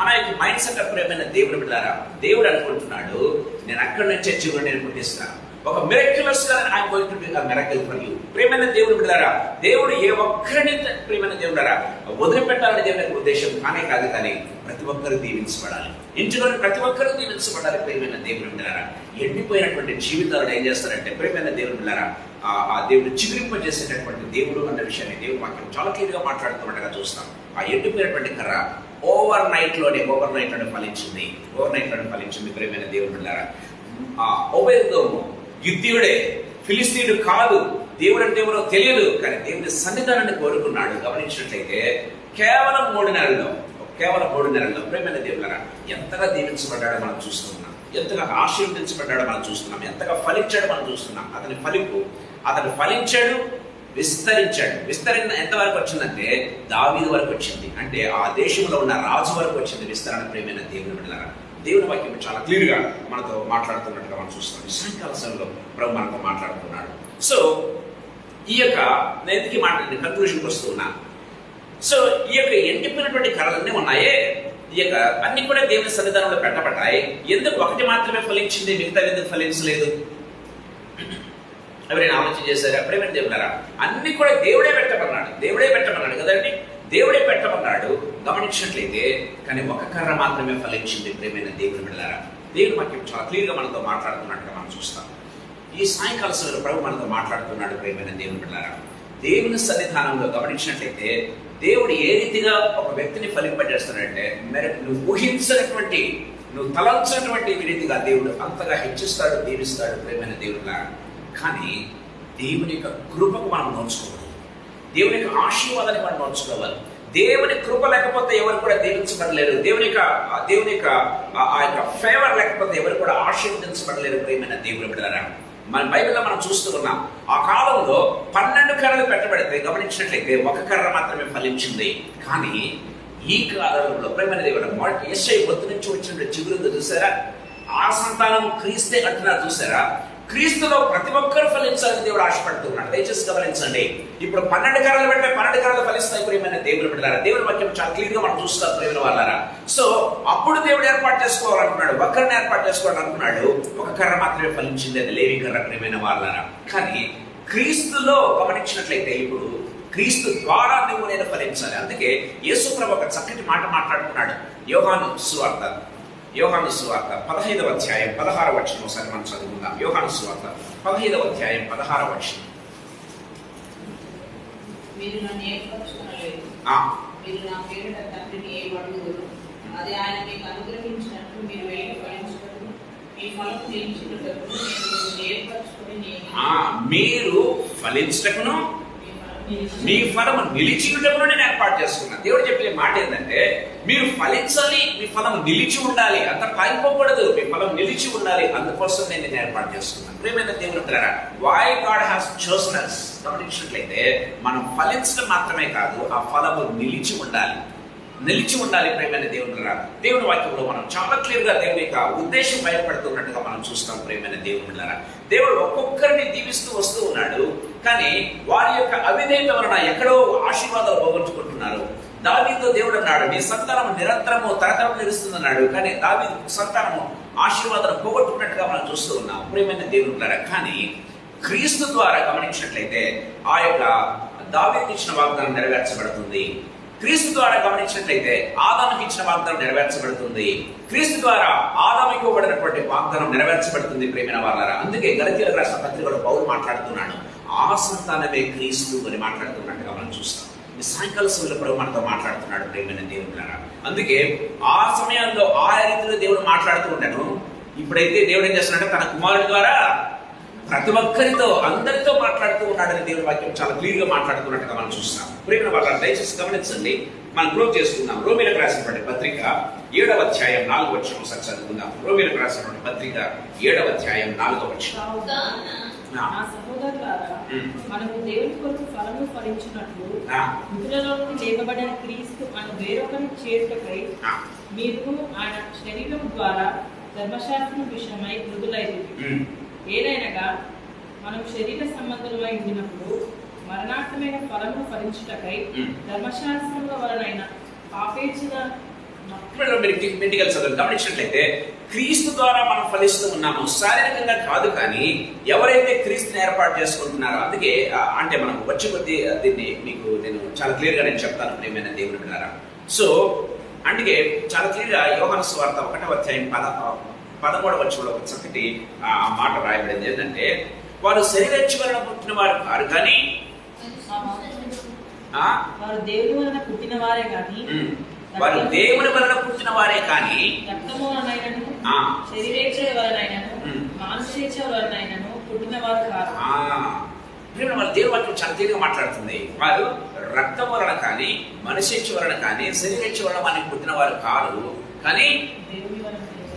మన యొక్క మైండ్ సెట్ ప్రేమైన దేవుడు బిడ్డారా. దేవుడు అనుకుంటున్నాడు, నేను అక్కడి నుంచే చిగురు నేను పుట్టిస్తాను. ఒక మిరక్యులస్ గా I'm going to be a miracle for you. ప్రియమైన దేవుడు బిడ్డలారా, దేవుడు ఏ ఒక్కరిని ప్రియమైన దేవుడారా వదిలిపెట్టాలని దేవుని ఉద్దేశం కానే కాదు, కానీ ప్రతి ఒక్కరు దీవించబడాలి. ఇంటిలోని ప్రతి ఒక్కరు దీవించబడాలి. ప్రియమైన దేవుడు బిడ్డలారా, ఎండిపోయినటువంటి జీవితాలను ఏం చేస్తారంటే ప్రియమైన దేవుడు బిడ్డలారా ఆ దేవుడు చిగురింపజేసేటటువంటి దేవుడు అన్న విషయాన్ని దేవుడు వాక్యం చాలా క్లియర్ గా మాట్లాడుతున్నట్టుగా చూస్తాం. ఆ ఎండిపోయినటువంటి కర్ర ఓవర్ నైట్ లోనే ఫలించింది. ప్రియమైన దేవుడు బిడ్డలారా, ఓబేదోము గిత్తీయుడే, ఫిలిస్తీయుడు కాదు, దేవుడు అంటే ఎవరో తెలియదు, కానీ దేవుని సన్నిధానాన్ని కోరుకున్నాడు. గమనించినట్లయితే కేవలం 3 నెలల్లో ప్రియమైన దేవులారా ఎంతగా దీవించబడ్డాడో మనం చూస్తున్నాం, ఎంతగా ఆశీర్వదించబడ్డాడో మనం చూస్తున్నాం, ఎంతగా ఫలించాడో మనం చూస్తున్నాం. అతను ఫలించాడు, విస్తరణ ఎంతవరకు వచ్చిందంటే దావీదు వరకు వచ్చింది. అంటే ఆ దేశంలో ఉన్న రాజు వరకు వచ్చింది విస్తరణ. ప్రియమైన దేవుని బిడ్డలారా, దేవుని వాక్యం చాలా క్లియర్ గా మనతో మాట్లాడుతున్నట్టుగా మనం చూస్తాం. ఈ సాయంకాల సమయంలో ప్రభు మనతో మాట్లాడుతున్నాడు. సో ఈ యొక్క నేటికి కన్క్లూషన్కి వస్తున్నా. సో ఈ యొక్క ఎండిపోయినటువంటి కళలన్నీ ఉన్నాయే, ఈ యొక్క అన్ని కూడా దేవుని సన్నిధానంలో పెట్టబడ్డాయి. ఎందుకు ఒకటి మాత్రమే ఫలించింది, మిగతా ఎందుకు ఫలించలేదు? ఎవరైనా ఆలోచన చేశారా? ప్రియమైన దేవులారా, అన్ని కూడా దేవుడే పెట్టమన్నాడు కదండి, దేవుడే పెట్టమన్నాడు. గమనించినట్లయితే కానీ ఒక కర్ర మాత్రమే ఫలించింది. ప్రియమైన దేవుని బిడ్డలారా, దేవుని వాక్యం చాలా క్లియర్ గా మనతో మాట్లాడుతున్నట్టుగా మనం చూస్తాం. ఈ సాయంకాల సమయంలో ప్రభు మనతో మాట్లాడుతున్నాడు. ప్రియమైన దేవుని బిడ్డలారా, దేవుని సన్నిధానంలో గమనించినట్లయితే దేవుడు ఏ రీతిగా ఒక వ్యక్తిని ఫలింపజేస్తాడంటే నువ్వు ఊహించినటువంటి, నువ్వు తలంచినటువంటి రీతిగా దేవుడు అంతగా హెచ్చిస్తాడు, దీవిస్తాడు. ప్రియమైన దేవుడిలారా, కానీ దేవుని యొక్క కృపకు మనం నోచుకోవాలి, దేవుని యొక్క ఆశీర్వాదాన్ని మనం నోచుకోవాలి. దేవుని కృప లేకపోతే ఎవరు కూడా దీవించబడలేరు. దేవుని యొక్క ఆ యొక్క ఫేవర్ లేకపోతే ఎవరు కూడా ఆశీర్వదించబడలేరు. ప్రియమైన దేవుని బిడ్డలారా, మన బైబిల్లో మనం చూస్తూ ఉన్నాం, ఆ కాలంలో 12 కర్రలు పెట్టబడితే గమనించినట్లయితే ఒక కర్ర మాత్రమే ఫలించింది. కానీ ఈ కాలంలో ప్రియమైన దేవుడు యేసయ్య వద్ద నుంచి వచ్చిన చిగురు చూసారా, ఆ సంతానం క్రీస్తే అంటున్నారు చూసారా. క్రీస్తులో ప్రతి ఒక్కరు ఫలించాలని దేవుడు ఆశపడుతున్నాడు. దయచేసి గమనించండి. ఇప్పుడు 12 కర్రలు పెడితే 12 కర్రలు ఫలిస్తాయి. ప్రియమైన దేవుని బిడ్డలారా, దేవుని వాక్యం చాలా క్లియర్ గా మనం చూస్తాం. ప్రియమైన వాళ్ళారా, సో అప్పుడు దేవుడు ఏర్పాటు చేసుకోవాలనుకున్నాడు, ఒక్కరిని ఏర్పాటు చేసుకోవాలనుకున్నాడు. ఒక కర్ర మాత్రమే ఫలించింది, అది లేవి కర్ర. ప్రియమైన వాళ్ళారా, కానీ క్రీస్తులో గమనించినట్లయితే ఇప్పుడు క్రీస్తు ద్వారా నువ్వు నేను ఫలించాలి. అందుకే యేసు ప్రభు ఒక చక్కటి మాట మాట్లాడుతున్నాడు. యోహాను సువార్త 15వ అధ్యాయం 16వ వచనం ఒకసారి మనం చదువుకుందాం. యోహాను సువార్త 15వ అధ్యాయం 16వ వచనం. మీరు నన్ను ఏర్పరచుకొనలేదు, మీరు నా పేరిట తండ్రిని ఏమడుగుదురు, అది ఆయన మీకు అనుగ్రహించినట్లు మీరు వెళ్ళి ఫలించుటకు మీ ఫలము నిలిచినటకు నేను ఏర్పరచుకొని మీరు ఫలించుటకును మీ ఫలము నిలిచినటకును నేను ఏర్పాటు చేసుకున్నాను. దేవుడు చెప్పే మాట ఏంటంటే మీరు ఫలించాలి, మీ ఫలం నిలిచి ఉండాలి, అంత కాలిపోకూడదు, మీ ఫలం నిలిచి ఉండాలి. అందుకోసం నేను ఏర్పాటు చేసుకున్నాను. ప్రియమైన దేవుని బిడ్డలారా, why God has chosen us గమనించినట్లయితే మనం ఫలించడం మాత్రమే కాదు, ఆ ఫలము నిలిచి ఉండాలి. ప్రియమైన దేవుని బిడ్డలారా, దేవుని వాక్యంలో మనం చాలా క్లియర్ గా దేవుని యొక్క ఉద్దేశం బయటపడుతున్నట్టుగా మనం చూస్తాం. ప్రియమైన దేవుని బిడ్డలారా, దేవుడు ఒక్కొక్కరిని దీవిస్తూ వస్తూ ఉన్నాడు, కానీ వారి యొక్క అవిధేయత వలన ఎక్కడో ఆశీర్వాదాలు పోగొట్టుకుంటున్నారు. దావీదుతో దేవుడు అన్నాడు, నీ సంతానము నిరంతరము తరతరం నిలుస్తుందన్నాడు, కానీ దావీదు సంతానము ఆశీర్వాదాలు పోగొట్టుకున్నట్టుగా మనం చూస్తూ ఉన్నాం. ప్రియమైన దేవుని బిడ్డలారా, కానీ క్రీస్తు ద్వారా గమనించినట్లయితే ఆ యొక్క దావీదుకు ఇచ్చిన వాగ్దానం నెరవేర్చబడుతుంది. క్రీస్తు ద్వారా గమనించినట్లయితే ఆదాముకి ఇచ్చిన వాగ్దానం నెరవేర్చబడుతుంది. క్రీస్తు ద్వారా ఆదాముకి ఇవ్వబడినటువంటి వాగ్దానం నెరవేర్చబడుతుంది. ప్రియమైన వాళ్ళారా, అందుకే గలతీయులకు రాసిన పత్రికలో పౌలు మాట్లాడుతున్నాడు, ఆ సంతానమే క్రీస్తు అని మాట్లాడుతున్నట్టుగా మనం చూస్తాం. ఈ సాయంకాల సమయంలో ప్రభు మనతో మాట్లాడుతున్నాడు. ప్రియమైన దేవులారా, అందుకే ఆ సమయంలో ఆ రీతిలో దేవుడు మాట్లాడుతూ ఉంటాడు. ఇప్పుడైతే దేవుడు ఏం చేస్తున్నాడంటే తన కుమారుడి ద్వారా ప్రతి ఒక్కరితో అందరితో మాట్లాడుతూ ఉన్నాడని దేవుని వాక్యం చాలా క్లియర్ గా మాట్లాడుతున్నట్టుగా మనం చూస్తాం. ప్రియమైన వాళ్ళ దయచేసి గమనించండి. మనం క్లోజ్ చేసుకుందాం. రోమీయులకు రాసినటువంటి పత్రిక 7వ అధ్యాయం 4వ వచనం ఒకసారి చదువుకుందాం. రోమీయులకు రాసినటువంటి పత్రిక 7వ అధ్యాయం 4వ వచనం. నా సహోదరులారా, మనము దేవుని కొరకు ఫలము ఫలించినట్లు మృతులలో నుండి లేపబడిన క్రీస్తు అను వేరొకరిని చేరుటకై మీరు ఆయన శరీరం ద్వారా ధర్మశాస్త్రం విషయమై మృదులైంది. ఏదైనగా మనం శరీర సంబంధులమై ఉండినప్పుడు మరణార్థమైన ఫలమును ఫలించుటకై ధర్మశాస్త్రముల వలనైన పాపేచ్ఛగా గమనించినట్లయితే క్రీస్తు ద్వారా మనం ఫలిస్తూ ఉన్నాము, శారీరకంగా కాదు. కానీ ఎవరైతే క్రీస్తుని ఏర్పాటు చేసుకుంటున్నారో, అందుకే అంటే మనం వచ్చే కొద్దీ దీన్ని మీకు నేను చాలా క్లియర్గా నేను చెప్తాను ప్రియమైన దేవుని బిడ్డలారా. సో అందుకే చాలా క్లియర్గా యోహాను సువార్త 1వ అధ్యాయం 13వ వచనంలో ఒక చక్కటి మాట రాయబడింది. ఏంటంటే వారు శరీరేచ్ఛ వలన పుట్టిన వారు కారు కానీ వారు దేవుని వలన పుట్టిన వారే కానీ వారు దేవుని వలన పుట్టిన వారే కానీ రక్తము వలనైనను శరీరేచ్ఛ వలనైనను మాంసేచ్ఛ వలనైనను పుట్టిన వారు కాదు. వాళ్ళ దేవుని వాక్యం చాలా తీరుగా మాట్లాడుతుంది. వారు రక్తం వలన కానీ మనిషేచ్ఛ వలన కానీ శరీరేచ్ఛ వలన మనకి పుట్టిన వారు కాదు, కానీ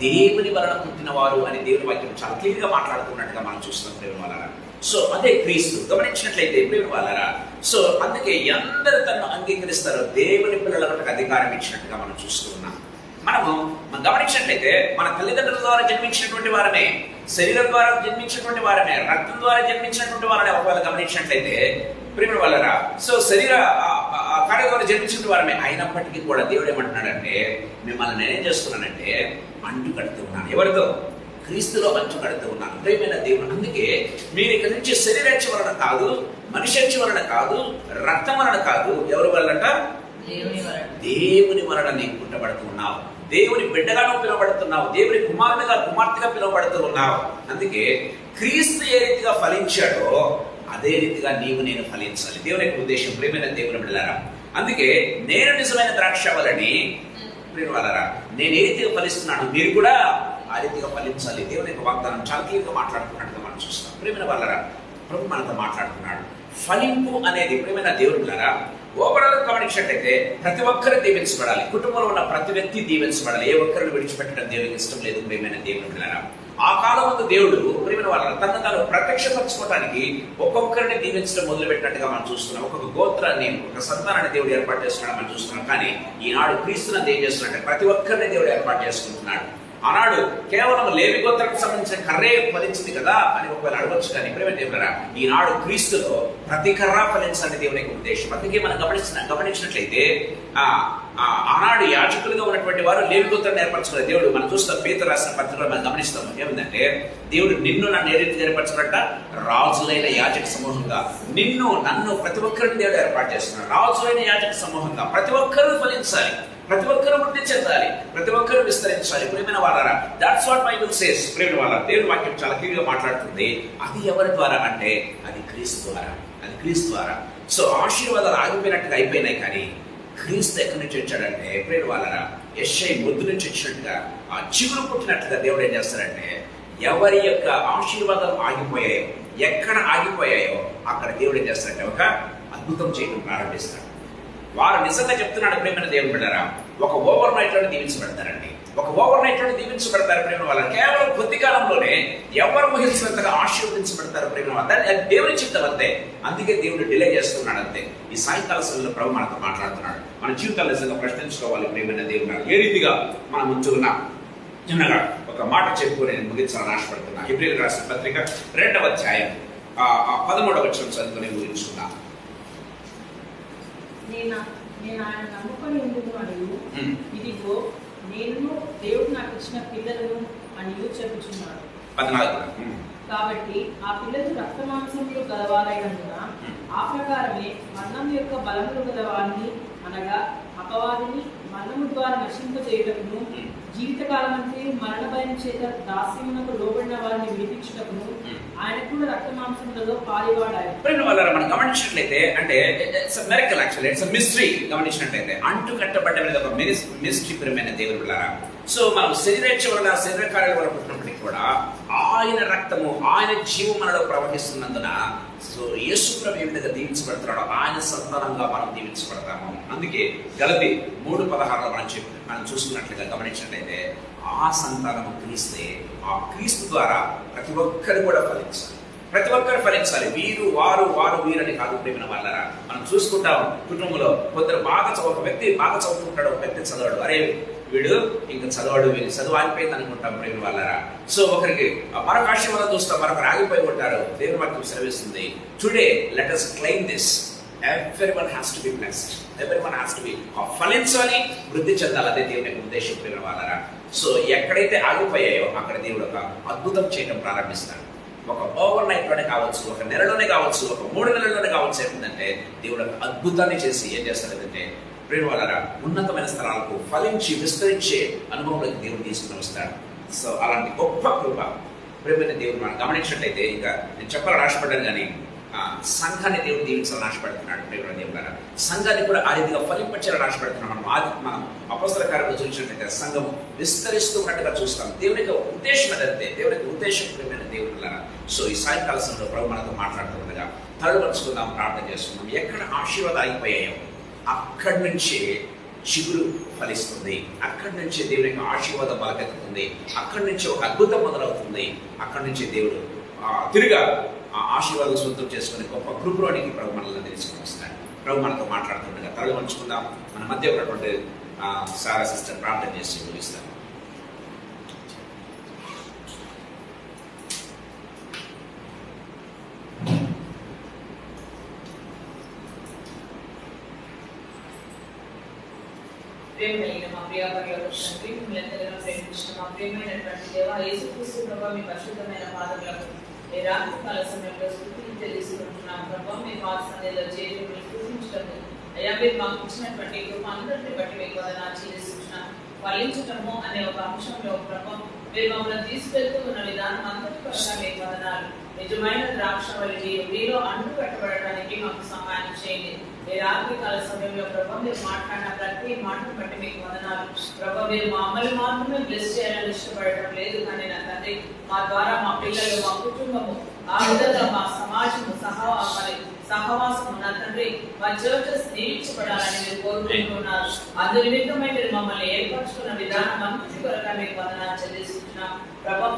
దేవుని వలన పుట్టిన వారు అని దేవుని వాక్యం చాలా క్లియర్గా మాట్లాడుతున్నట్టుగా మనం చూస్తున్నాం దేవుని వలన. సో అదే క్రీస్తు. గమనించినట్లయితే దేవుని వలన, సో అందుకే అందరూ తనను అంగీకరిస్తారు, దేవుని పిల్లలకు అధికారం ఇచ్చినట్టుగా మనం చూస్తున్నాం. మనం గమనించినట్లయితే మన తల్లిదండ్రుల ద్వారా జన్మించినటువంటి వారమే, శరీరం ద్వారా జన్మించినటువంటి వారమే, రక్తం ద్వారా జన్మించినటువంటి వారనే ఒకవేళ గమనించినట్లయితే ప్రేమ వలరా, సో శరీర కార్య ద్వారా జన్మించిన వారమే. అయినప్పటికీ కూడా దేవుడు ఏమంటున్నాడంటే, మిమ్మల్ని నేనేం చేస్తున్నానంటే అంటు కడుతూ ఉన్నాను. ఎవరితో? క్రీస్తులో అంచు కడుతూ ఉన్నాను. ప్రేమైన దేవుడు. అందుకే మీరు ఇక్కడి నుంచి శరీరేచ్ఛ వలన కాదు, మనిషేచ్ఛ వలన కాదు, రక్తం వలన కాదు, ఎవరి వలన? దేవుని వలన నీకు పుట్టబడుతూ ఉన్నావు, దేవుని బిడ్డగా పిలువబడుతున్నావు, దేవుని కుమారునిగా కుమార్తెగా పిలువబడుతూ ఉన్నావు. అందుకే క్రీస్తు ఏ రీతిగా ఫలించాడో అదే రీతిగా నీవు నేను ఫలించాలి. దేవుని యొక్క ఉద్దేశం ప్రేమైన దేవుని బిడ్డలారా. అందుకే నేను నిజమైన ద్రాక్షవల్లిని, ప్రియ వాళ్ళరా, నేను ఏ రీతిగా ఫలిస్తున్నాను మీరు కూడా ఆ రీతిగా ఫలించాలి. దేవుని యొక్క వాగ్దానం చాలా క్లియర్గా మాట్లాడుతున్నట్టుగా మనం చూస్తాం. ప్రియమైన వాళ్ళరా, ప్రభు మనతో మాట్లాడుతున్నాడు. ఫలింపు అనేది ప్రియమైన దేవుని బిడ్డలారా, ఓవరాల్ గమనించినట్లయితే ప్రతి ఒక్కరు దీవించబడాలి. కుటుంబంలో ఉన్న ప్రతి వ్యక్తి దీవించబడాలి. ఏ ఒక్కరిని విడిచిపెట్టడం దేవునికి ఇష్టం లేదు. ప్రియమైన దేవుని బిడ్డలారా, ఆ కాలం ముందు దేవుడు ప్రియమైన వాళ్ళ తను తాను ప్రత్యక్షపరచుకోవడానికి ఒక్కొక్కరిని దీవించడం మొదలుపెట్టినట్టుగా మనం చూస్తున్నాం. ఒక్కొక్క గోత్రాన్ని, ఒక సంతానాన్ని దేవుడు ఏర్పాటు చేస్తున్నాడు మనం చూస్తున్నాం. కానీ ఈనాడు క్రీస్తుని ఏం చేస్తున్నాడంటే ప్రతి ఒక్కరిని దేవుడు ఏర్పాటు చేసుకుంటున్నాడు. ఆనాడు కేవలం లేవి గోత్రానికి సంబంధించిన కర్రే ఫలించింది కదా అని ఒకవేళ అడగొచ్చు. కానీ ప్రేమ దేవుడరా, ఈనాడు క్రీస్తులో ప్రతి కర్ర ఫలించాలని దేవుని యొక్క ఉద్దేశం. అందుకే మనం గమనించినట్లయితే ఆనాడు యాజకులుగా ఉన్నటువంటి వారు లేవి గోత్రాన్ని ఏర్పరచుకున్నారు. దేవుడు మనం చూస్తాం, పేతురు రాసిన పత్రికలో మనం గమనిస్తాం. ఏమిటంటే దేవుడు నిన్ను నన్ను ఏ రీతిగా ఏర్పరచుకున్నట్ట? రాజులైన యాజక సమూహంగా, నిన్ను నన్ను ప్రతి ఒక్కరిని దేవుడు ఏర్పాటు చేస్తున్నాడు. రాజులైన యాజక సమూహంగా ప్రతి ఒక్కరూ ఫలించాలి, ప్రతి ఒక్కరూ వృద్ధి చెందాలి, ప్రతి ఒక్కరూ విస్తరించాలి. ప్రియమైన వాళ్ళరా, దాట్స్ వాట్ బైబిల్ సేస్. ప్రియమైన వాళ్ళ దేవుని వాక్యం చాలా క్లియర్గా మాట్లాడుతుంది. అది ఎవరి ద్వారా అంటే అది క్రీస్తు ద్వారా, అది క్రీస్తు ద్వారా. సో ఆశీర్వాదాలు ఆగిపోయినట్టుగా అయిపోయినాయి. కానీ క్రీస్తు ఎక్కడి నుంచి వచ్చాడంటే ప్రియమైన వాళ్ళరా, యెషయా ముద్దు నుంచి వచ్చినట్టుగా ఆ చిగురు పుట్టినట్టుగా దేవుడు ఏం చేస్తాడంటే, ఎవరి యొక్క ఆశీర్వాదాలు ఆగిపోయాయో, ఎక్కడ ఆగిపోయాయో అక్కడ దేవుడు ఏం చేస్తాడంటే ఒక అద్భుతం చేయడం ప్రారంభిస్తాడు. వారు నిజంగా చెప్తున్నాడు ప్రేమైన దేవుని బిడ్డలారా, ఒక ఓవర్ నైట్ లోనే దీవించబడతారండి. ఒక ఓవర్ నైట్ లోనే దీవించబడతారు ప్రేమ వాళ్ళ. కేవలం కొద్ది కాలంలోనే ఎవరు ఊహించినంతగా ఆశీర్వదించబడతారు ప్రేమ వాళ్ళ. దేవుని చిత్తం అంతే. అందుకే దేవుడు డిలే చేస్తున్నాడు అంతే. ఈ సాయంకాల సమయంలో ప్రభు మనతో మాట్లాడుతున్నాడు. మన జీవితాలు నిజంగా ప్రశ్నించుకోవాలి ప్రేమైన దేవుని. ఏ రీతిగా మనం ఉంచుకున్నాం చిన్నగా ఒక మాట చెప్పు నేను ముగించాలని ఆశపడుతున్నా. హెబ్రీయులకు రాసిన పత్రిక 2వ అధ్యాయం 13వ వచనం చదువుకుని ముగించుకున్నా. నేను ఆయన నమ్ముకొని ఎందుకు అడుగు, ఇదిగో నేను దేవుడు నాకు ఇచ్చిన పిల్లలను అని చెప్పుచున్నాడు. 14. కాబట్టి ఆ పిల్లలు రక్త మాంసములు గలవారైనందున ఆ ప్రకారమే మరణం యొక్క బలములు గలవారిని, అనగా అపవాదిని మరణము ద్వారా నశింపజేయుటకును, జీవితకాలమంతే మరణ భయం చేత దాస్యమునకు లోబడిన వారిని విడిపించుటకును ఆయన కూడా రక్త మాంసములలో పాలివాడారు. మనం గమనించినట్లయితే అంటే it's a miracle, actually it's a mystery. గమనించినట్లయితే అంటు కట్టబడ్డ మీద ఒక మిస్టరీ ప్రియమైన దేవుని బిడ్డలారా. సో మనం శరీరేచ్ఛ వలన, శరీర కార్యాల వలన పుట్టినప్పటికీ కూడా ఆయన రక్తము, ఆయన జీవం మనలో ప్రవహిస్తున్నందున సో యేసు ప్రభు ఏ విధంగా దీవించబడుతున్నాడో ఆయన సంతానంగా మనం దీవించబడతాము. అందుకే గలతీ 3:16 మనం చూసుకున్నట్లుగా గమనించినట్లయితే ఆ సంతానము క్రీస్తే. ఆ క్రీస్తు ద్వారా ప్రతి ఒక్కరు కూడా ఫలించాలి, ప్రతి ఒక్కరు ఫలించాలి. వీరు వారు వారు వీరని కాదు ప్రేమిన వాళ్ళరా. మనం చూసుకుంటాం కుటుంబంలో కొందరు ఒక వ్యక్తి బాగా చదువుకుంటాడు, ఒక వ్యక్తి చదవడు. అరే వీడు ఇంకా చదవడు, వీళ్ళు చదువు ఆగిపోయింది అనుకుంటాం ప్రేమ వాళ్ళరా. సో ఒకరికి మరొక ఆశీర్వాదం చూస్తాం, మరొకరు ఆగిపోయి ఉంటారు. దేవుని వాక్యం సెలవిస్తుంది, today let us claim this. everyone has to be blessed. Everyone has to be ఫలించాలి, వృద్ధి చెందాలి. అదే దేవుని యొక్క ఉద్దేశం ప్రియమైన వాళ్ళారా. సో ఎక్కడైతే ఆగిపోయాయో అక్కడ దేవుడు ఒక అద్భుతం చేయడం ప్రారంభిస్తాడు. ఒక ఓవర్ నైట్ లోనే కావచ్చు, ఒక నెలలోనే కావచ్చు, ఒక 3 నెలల్లోనే కావచ్చు. ఏంటంటే దేవుడు ఒక అద్భుతాన్ని చేసి ఏం చేస్తాడంటే ప్రియమైన వాళ్ళారా, ఉన్నతమైన స్థలాలకు ఫలించి విస్తరించే అనుభవంలోకి దేవుడు తీసుకుని వస్తాడు. సో అలాంటి గొప్ప కృప ప్రియమైన దేవుడు మనం గమనించినట్లయితే, ఇంకా నేను చెప్పాలని ఆశపడ్డాను కానీ సంఘాన్ని దేవుడు దీవించాలని ఆశపడుతున్నాడు. ప్రియమైన దేవుడారా, సంఘాన్ని కూడా ఆ రీతిగా ఫలింపచేయాలని ఆశపడుతున్నాం. మనం అపొస్తల కార్యాలను చూసినట్లయితే సంఘం విస్తరిస్తూ ఉన్నట్టుగా చూస్తాం. దేవుని యొక్క ఉద్దేశం అదంతే. దేవుని యొక్క ఉద్దేశం ప్రియమైన దేవుడులారా. సో ఈ సాయంకాల సమయంలో ప్రభు మనతో మాట్లాడుతుండగా తలపరుచుకుందాం, ప్రార్థన చేస్తున్నాం. ఎక్కడ ఆశీర్వాదాలు అయిపోయాయో అక్కడి నుంచే చిగురు ఫలిస్తుంది. అక్కడి నుంచే దేవుని యొక్క ఆశీర్వాదం బలకెత్తుతుంది. అక్కడి నుంచి ఒక అద్భుతం మొదలవుతుంది. అక్కడి నుంచి దేవుడు తిరిగా ఆ ఆశీర్వాదం సొంతం చేసుకుని గొప్ప కృపలోనికి ప్రభు మనల్ని తెలుసుకుని వస్తాడు. ప్రభు మనతో మాట్లాడుతుండగా తరలి పంచుకుందాం. మన మధ్య ఉన్నటువంటి సారా సిస్టర్ ప్రార్థన చేసి ముగిస్తాం. మా ప్రియాపరిలోకి మా ప్రియమైనటువంటి దేవా యేసుక్రీస్తు ప్రభు, మీ పరిశుద్ధమైన పాదములకు ఈ రాత్రి కాల సమయంలో స్తుతిని తెలుసుకుంటున్నాం. ప్రభు, మీ పాద సన్నిధిలో చేరి మిమ్మల్ని స్తుతించటము, అయ్యా మీరు మాకు ఇచ్చినటువంటి కృప అందరిని బట్టి మీకు వందనాలు చెల్లిస్తున్నాం. ఫలించటము అనే ఒక అంశంలో ప్రభు మీరు మమ్మల్ని తీసుకెళ్తూ ఉన్న విధానం అంతటి పరంగా మీకు వందనాలు. నిజమైన ద్రాక్షవల్లి మీలో అంటు కట్టబడటానికి మాకు సహాయం చేయండి. ఈ రాత్రి కాల సమయంలో ప్రభు మీరు మాట్లాడిన ప్రతి మాటను బట్టి మీకు వందనాలు. ప్రభు, మీరు మమ్మల్ని మాత్రమే బ్లెస్ చేయాలని ఇష్టపడటం లేదు, కానీ నా తండ్రి మా ద్వారా మా పిల్లలు, మా కుటుంబము, ఆ విధంగా మా సమాజము సహవాసము నా తండ్రి మా చర్చెస్ దీవించబడాలని మీరు కోరుకుంటున్నారు. అందు నిమిత్తమై మీరు మమ్మల్ని ఏర్పరచుకున్న విధానం అంతటి కొరగా మీకు వందనాలు చెల్లిస్తున్నాం. ప్రభు,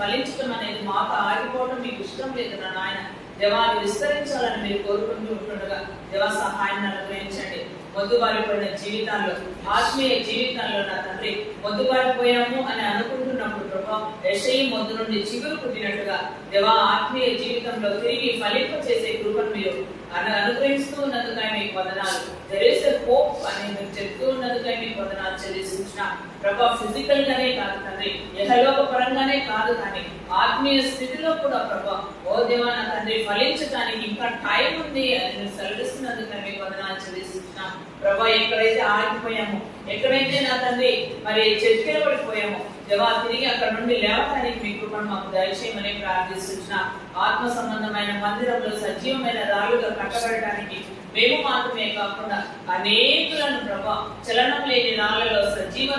ఫలించడం అనేది మాకు ఆగిపోవడం మీకు ఇష్టం లేదు నా నాయన. దేవాన్ని విస్తరించాలని మీరు కోరుకుంటూ ఉంటుండగా దేవా సహాయాన్ని అనుగ్రహించండి. మొద్దుబారిపోయిన జీవితాల్లో, ఆత్మీయ జీవితాల్లో నా తండ్రి మొద్దుబారిపోయాము అని అనుకుంటున్నప్పుడు ప్రభా యెషయి మొద్దు నుండి చిగురు పుట్టినట్టుగా దేవా ఆత్మీయ జీవితంలో తిరిగి ఫలింప చేసే కృపను మీరు అనుగ్రహిస్తూ ఉన్నందుకై మీకు వందనాలు. there is a hope అని మీరు చెప్తూ ఉన్నందుకై మీకు వందనాలు చెల్లిస్తున్నా ప్రభా. ఫిజికల్ గానే కాదు తండ్రి, యెహోవా పరంగానే కాదు కానీ ఆత్మీయ స్థితిలో కూడా ప్రభా ఓ దేవా నా తండ్రి ఫలించడానికి ఇంకా టైం ఉంది అని మీరు సెలవిస్తున్నందుకై మీకు వందనాలు చెల్లిస్తున్నా ప్రభా. ఎక్కడైతే ఆగిపోయామో, ఎక్కడైతే నా తండ్రి మరి చెక్కిరబడిపోయామో దేవా తిరిగి అక్కడ నుండి లేవడానికి మీ కృపను మాకు దయచేయమని ప్రార్థిస్తున్నా. ఆత్మ సంబంధమైన మందిరంలో సజీవమైన రాళ్ళుగా కట్టబడటానికి మేము మాత్రమే కాకుండా అనేకులను ప్రభా చలనం లేని రాళ్లలో సజీవ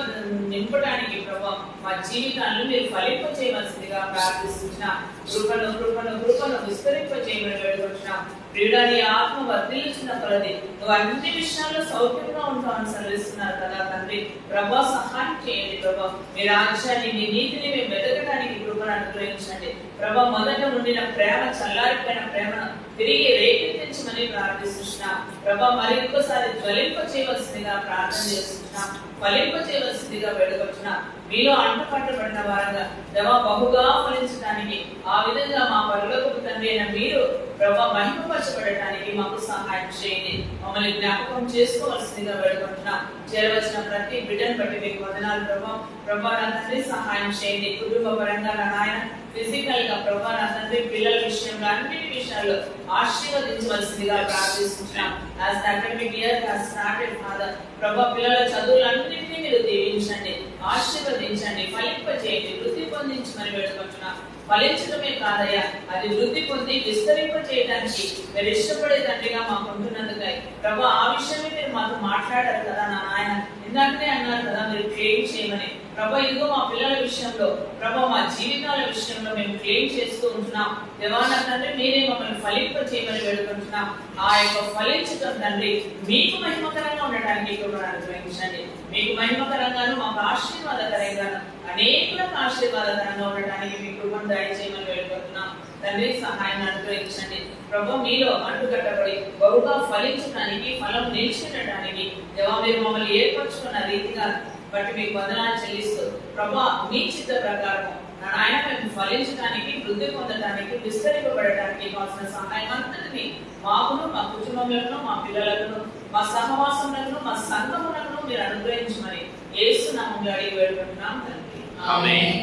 నింపడానికి ప్రభా మా జీవితాలను మీరు ఫలింప చేయవలసిందిగా ప్రార్థిస్తున్నా. కృపను విస్తరింప చేయమని వేడుకుంటున్నా. ప్రియుడాని ఆత్మ వర్ధిల్లుచున్న కొలది నువ్వు అన్ని విషయాల్లో సౌఖ్యంగా ఉంటామని సెలవిస్తున్నారు కదా తండ్రి. ప్రభా సహాయం చేయండి ప్రభా. మీ రాజ్యాన్ని, మీ నీతిని మేము వెతకడానికి కృపను అనుగ్రహించండి ప్రభా. మొదట ఉండిన ప్రేమ, చల్లారిపోయిన ప్రేమను తిరిగి రేకెత్తించమని ప్రార్థిస్తున్నా ప్రభా. మరి ఇంకోసారి జ్వలింప చేయవలసిందిగా ప్రార్థన చేస్తున్నా, ఫలింప చేయవలసిందిగా వేడుకొచ్చున్నా. మీలో అంటుపట్టబడిన వారంగా దేవా బహుగా ఫలించడానికి ఆ విధంగా మా పరలోకపు తండ్రి అయిన మీరు ప్రభా మహిమపరచబడటానికి మాకు సహాయం చేయండి. మమ్మల్ని జ్ఞాపకం చేసుకోవాల్సిందిగా వేడుకుంటున్నా. చేరవలసిన ప్రతి బిడ్డను బట్టి మీకు వందనాలు ప్రభా. ప్రభా నా తండ్రి సహాయం చేయండి. కుటుంబ పరంగా నా నాయన ఫిజికల్ గా ప్రభా నా తండ్రి పిల్లల విషయంలో అన్నిటి విషయాల్లో ఆశీర్వదించవలసిందిగా ప్రార్థిస్తున్నాం. As the academic year has started, Father, ప్రభా పిల్లల చదువులన్నింటినీ మీరు దీవించండి, ఆశీర్వదించండి, ఫలింపజేయండి, వృద్ధి పొందించమని వేడుకుంటున్నాం. ఫలించడమే కాదయ్యా, అది వృద్ధి పొంది విస్తరింప చేయడానికి మీరు ఇష్టపడే తండ్రిగా మాకు ఉంటున్నందుకై ప్రభా ఆ విషయమే మీరు మాతో మాట్లాడారు కదా నా నాయన. ఇందాకనే అన్నారు కదా మీరు క్లెయిమ్ చేయమని ప్రభా. ఇదిగో మా పిల్లల విషయంలో ప్రభా మా జీవితాల విషయంలో మేము క్లెయిమ్ చేస్తూ ఉంటున్నాం దేవాన తండ్రి. మీరే మమ్మల్ని ఫలింప చేయమని వేడుకుంటున్నాం. ఆ యొక్క ఫలించడం తండ్రి మీకు మహిమకరంగా ఉండడానికి కృపను అనుగ్రహించండి. మీకు మహిమకరంగాను మాకు ఆశీర్వాదకరంగాను అనేకులకు ఆశీర్వాదకరంగా ఉండటానికి మీ కృపను దయచేయమని వేడుకుంటున్నాం తండ్రి. సహాయాన్ని అనుగ్రహించండి ప్రభా. మీలో అంటుకట్టబడి బహుగా ఫలించడానికి, ఫలం నిలిచినడానికి దేవా మీరు మమ్మల్ని ఏర్పరచుకున్న రీతిగా బట్టి మీకు వందనాలు చెల్లిస్తూ ప్రభువా మీ చిత్త ప్రకారం నా నాయన మేము ఫలించడానికి, వృద్ధి పొందడానికి, విస్తరింపబడడానికి కావాల్సిన సహాయం అంతటిని మాకును, మా కుటుంబంలో, మా పిల్లలను, మా సహవాసములను, మా సంఘములను మీరు అనుగ్రహించమని యేసు నామములో అడిగి వేడుకుంటున్నాం తండ్రి. ఆమేన్.